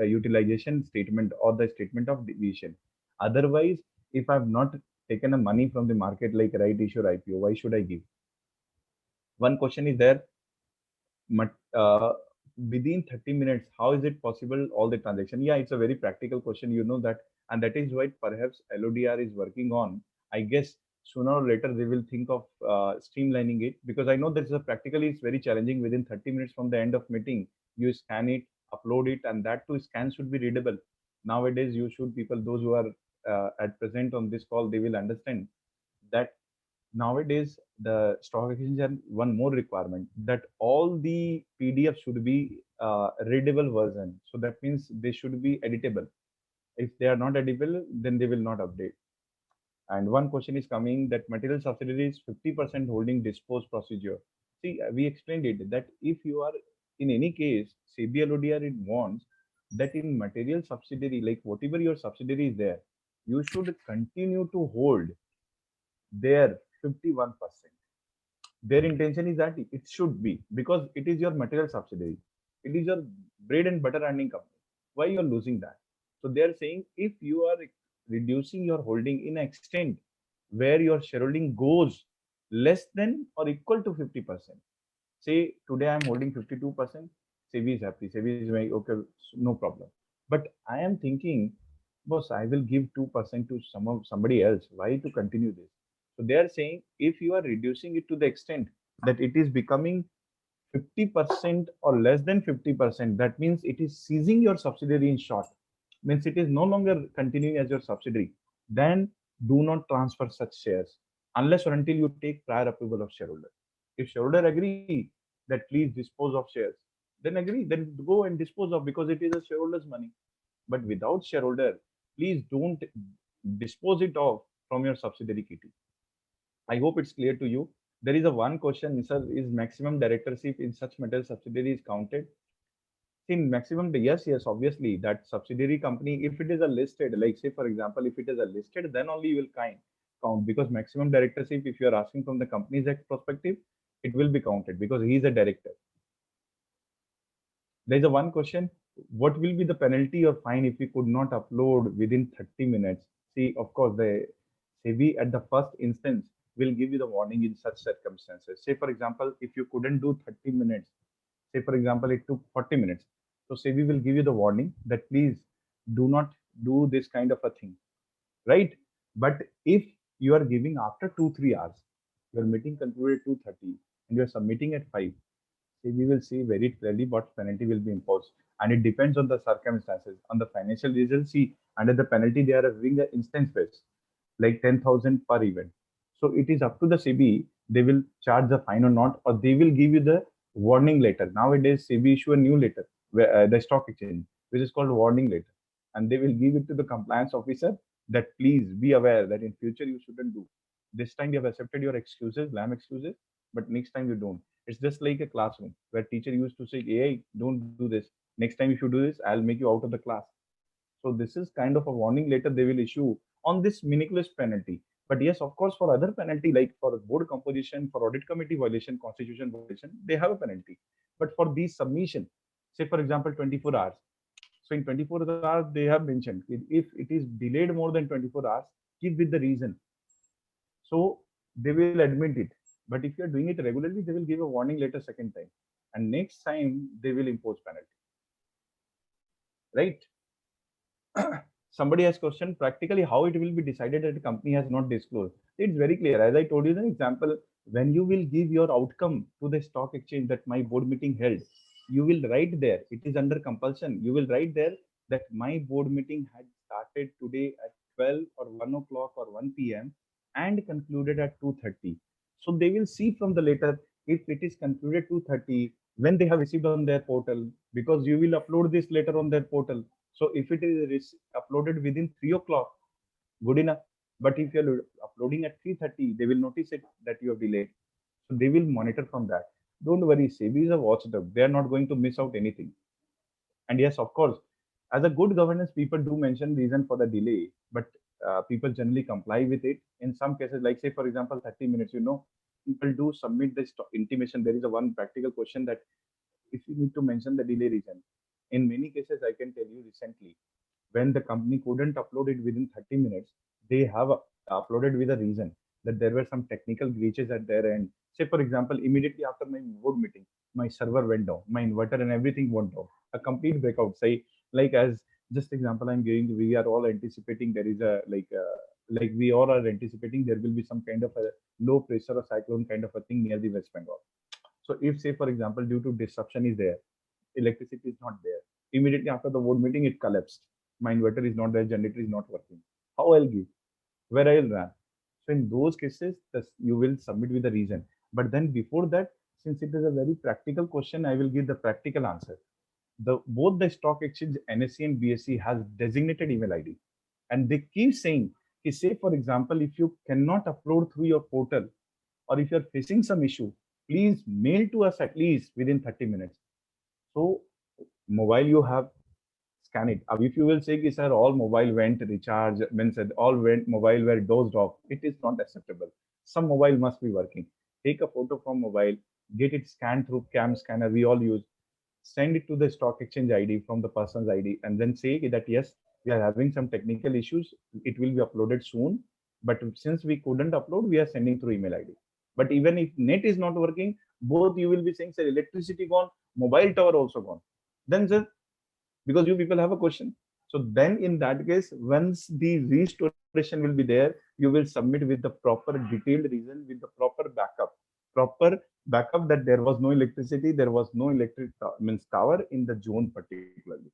utilization statement or the statement of deviation. Otherwise, if I've not taken a money from the market like right issue or IPO, why should I give? One question is there, but within 30 minutes, how is it possible all the transaction? Yeah, it's a very practical question, you know that, and that is why perhaps LODR is working on. I guess sooner or later they will think of streamlining it, because I know that is a practically it's very challenging. Within 30 minutes from the end of meeting, you scan it, upload it, and that too scan should be readable. Nowadays, you should people those who are at present on this call, they will understand that nowadays the stock exchange has one more requirement that all the PDF should be readable version. So that means they should be editable. If they are not editable, then they will not update. And one question is coming that material subsidiaries 50% holding dispose procedure. See, we explained it that if you are in any case, CBL ODR it wants that in material subsidiary, like whatever your subsidiary is there, you should continue to hold their 51%. Their intention is that it should be because it is your material subsidiary. It is your bread and butter earning company. Why you are losing that? So they are saying if you are reducing your holding in extent where your shareholding goes less than or equal to 50%. Say today I am holding 52%. SEBI is happy. SEBI is like, okay, no problem. But I am thinking, boss, I will give 2% to somebody else. Why to continue this? So they are saying if you are reducing it to the extent that it is becoming 50% or less than 50%, that means it is seizing your subsidiary in short, means it is no longer continuing as your subsidiary, then do not transfer such shares unless or until you take prior approval of shareholder. If shareholder agree that please dispose of shares, then agree, then go and dispose of because it is a shareholder's money. But without shareholder, please don't dispose it off from your subsidiary kitty. I hope it's clear to you. There is a one question, sir, is maximum directorship in such metal subsidiary is counted? In maximum, yes, yes, obviously that subsidiary company, if it is a listed, like say for example, if it is a listed, then only you will count because maximum directorship, if you are asking from the Companies Act perspective, it will be counted because he is a director. There is a one question, what will be the penalty or fine if we could not upload within 30 minutes? See, of course, the SEBI at the first instance will give you the warning in such circumstances. Say, for example, if you couldn't do 30 minutes, say, for example, it took 40 minutes. So SEBI will give you the warning that please do not do this kind of a thing, right? But if you are giving after 2-3 hours, your meeting concluded 2:30 and you are submitting at 5, we will see very clearly what penalty will be imposed. And it depends on the circumstances. On the financial results, see, under the penalty, they are having an instance based, like 10,000 per event. So it is up to the SEBI, they will charge the fine or not, or they will give you the warning letter. Nowadays, SEBI issue a new letter, where, the stock exchange, which is called warning letter. And they will give it to the compliance officer that please be aware that in future you shouldn't do. This time you have accepted your excuses, lamb excuses, but next time you don't. It's just like a classroom where teacher used to say, "AI, don't do this. Next time if you do this, I'll make you out of the class." So this is kind of a warning letter they will issue on this meaningless penalty. But yes, of course, for other penalty, like for board composition, for audit committee violation, constitution violation, they have a penalty. But for these submission, say for example, 24 hours. So in 24 hours, they have mentioned if it is delayed more than 24 hours, give with the reason. So they will admit it. But if you are doing it regularly, they will give a warning letter second time. And next time, they will impose penalty. Right? Somebody has questioned practically how it will be decided that the company has not disclosed. It's very clear. As I told you the example, when you will give your outcome to the stock exchange that my board meeting held, you will write there, it is under compulsion. You will write there that my board meeting had started today at 12 or 1 o'clock or 1 p.m. and concluded at 2:30. So they will see from the letter if it is concluded 2:30 when they have received on their portal, because you will upload this letter on their portal. So if it is uploaded within 3 o'clock, good enough. But if you're uploading at 3:30, they will notice it that you have delayed. So they will monitor from that. Don't worry, SEBI is a watchdog. They are not going to miss out anything. And yes, of course, as a good governance, people do mention reason for the delay, but people generally comply with it. In some cases, like say for example, 30 minutes, people do submit this intimation. There is a one practical question that if you need to mention the delay reason. In many cases, I can tell you recently, when the company couldn't upload it within 30 minutes, they have uploaded with a reason that there were some technical glitches at their end. Say, for example, immediately after my board meeting, my server went down, my inverter and everything went down. A complete breakout. Say, like as just example I'm giving, we are all anticipating there is a like we all are anticipating there will be some kind of a low pressure or cyclone kind of a thing near the West Bengal. So if say for example due to disruption is there, electricity is not there. Immediately after the board meeting, it collapsed. My inverter is not there, generator is not working. How I'll give? Where I'll run? So in those cases, you will submit with the reason. But then before that, since it is a very practical question, I will give the practical answer. Both the stock exchange NSE and BSE has designated email ID, and they keep saying, say for example, if you cannot upload through your portal, or if you're facing some issue, please mail to us at least within 30 minutes. So mobile you have, scan it. If you will say, sir, all mobile went recharge, means all went mobile were dozed off, it is not acceptable. Some mobile must be working. Take a photo from mobile, get it scanned through CAM scanner we all use, send it to the stock exchange ID from the person's ID, and then say that yes, we are having some technical issues. It will be uploaded soon, but since we couldn't upload, we are sending through email ID. But even if net is not working, both you will be saying, sir, electricity gone, mobile tower also gone. Then sir, because you people have a question. So then in that case, once the restoration will be there, you will submit with the proper detailed reason, with the proper backup that there was no electricity, there was no electric means tower in the zone particularly.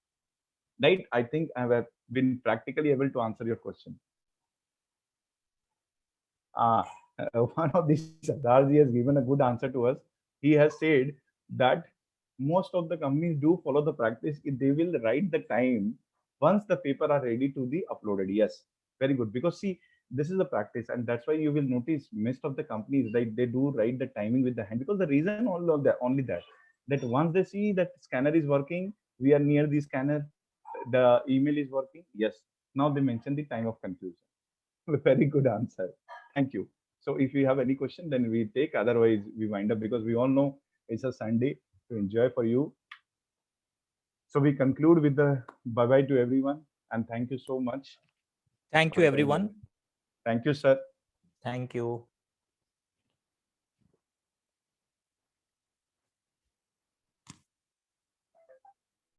Right? I think I have been practically able to answer your question. One of these Sardarji has given a good answer to us. He has said that most of the companies do follow the practice. They will write the time once the paper are ready to be uploaded. Yes, very good. Because see, this is a practice, and that's why you will notice most of the companies like they do write the timing with the hand, because the reason only that once they see that scanner is working, we are near the scanner, the email is working. Yes, now they mention the time of conclusion. Very good answer. Thank you. So if you have any question, then we take. Otherwise, we wind up, because we all know it's a Sunday to enjoy for you. So we conclude with the bye-bye to everyone, and thank you so much. Thank you, everyone. Thank you, sir. Thank you.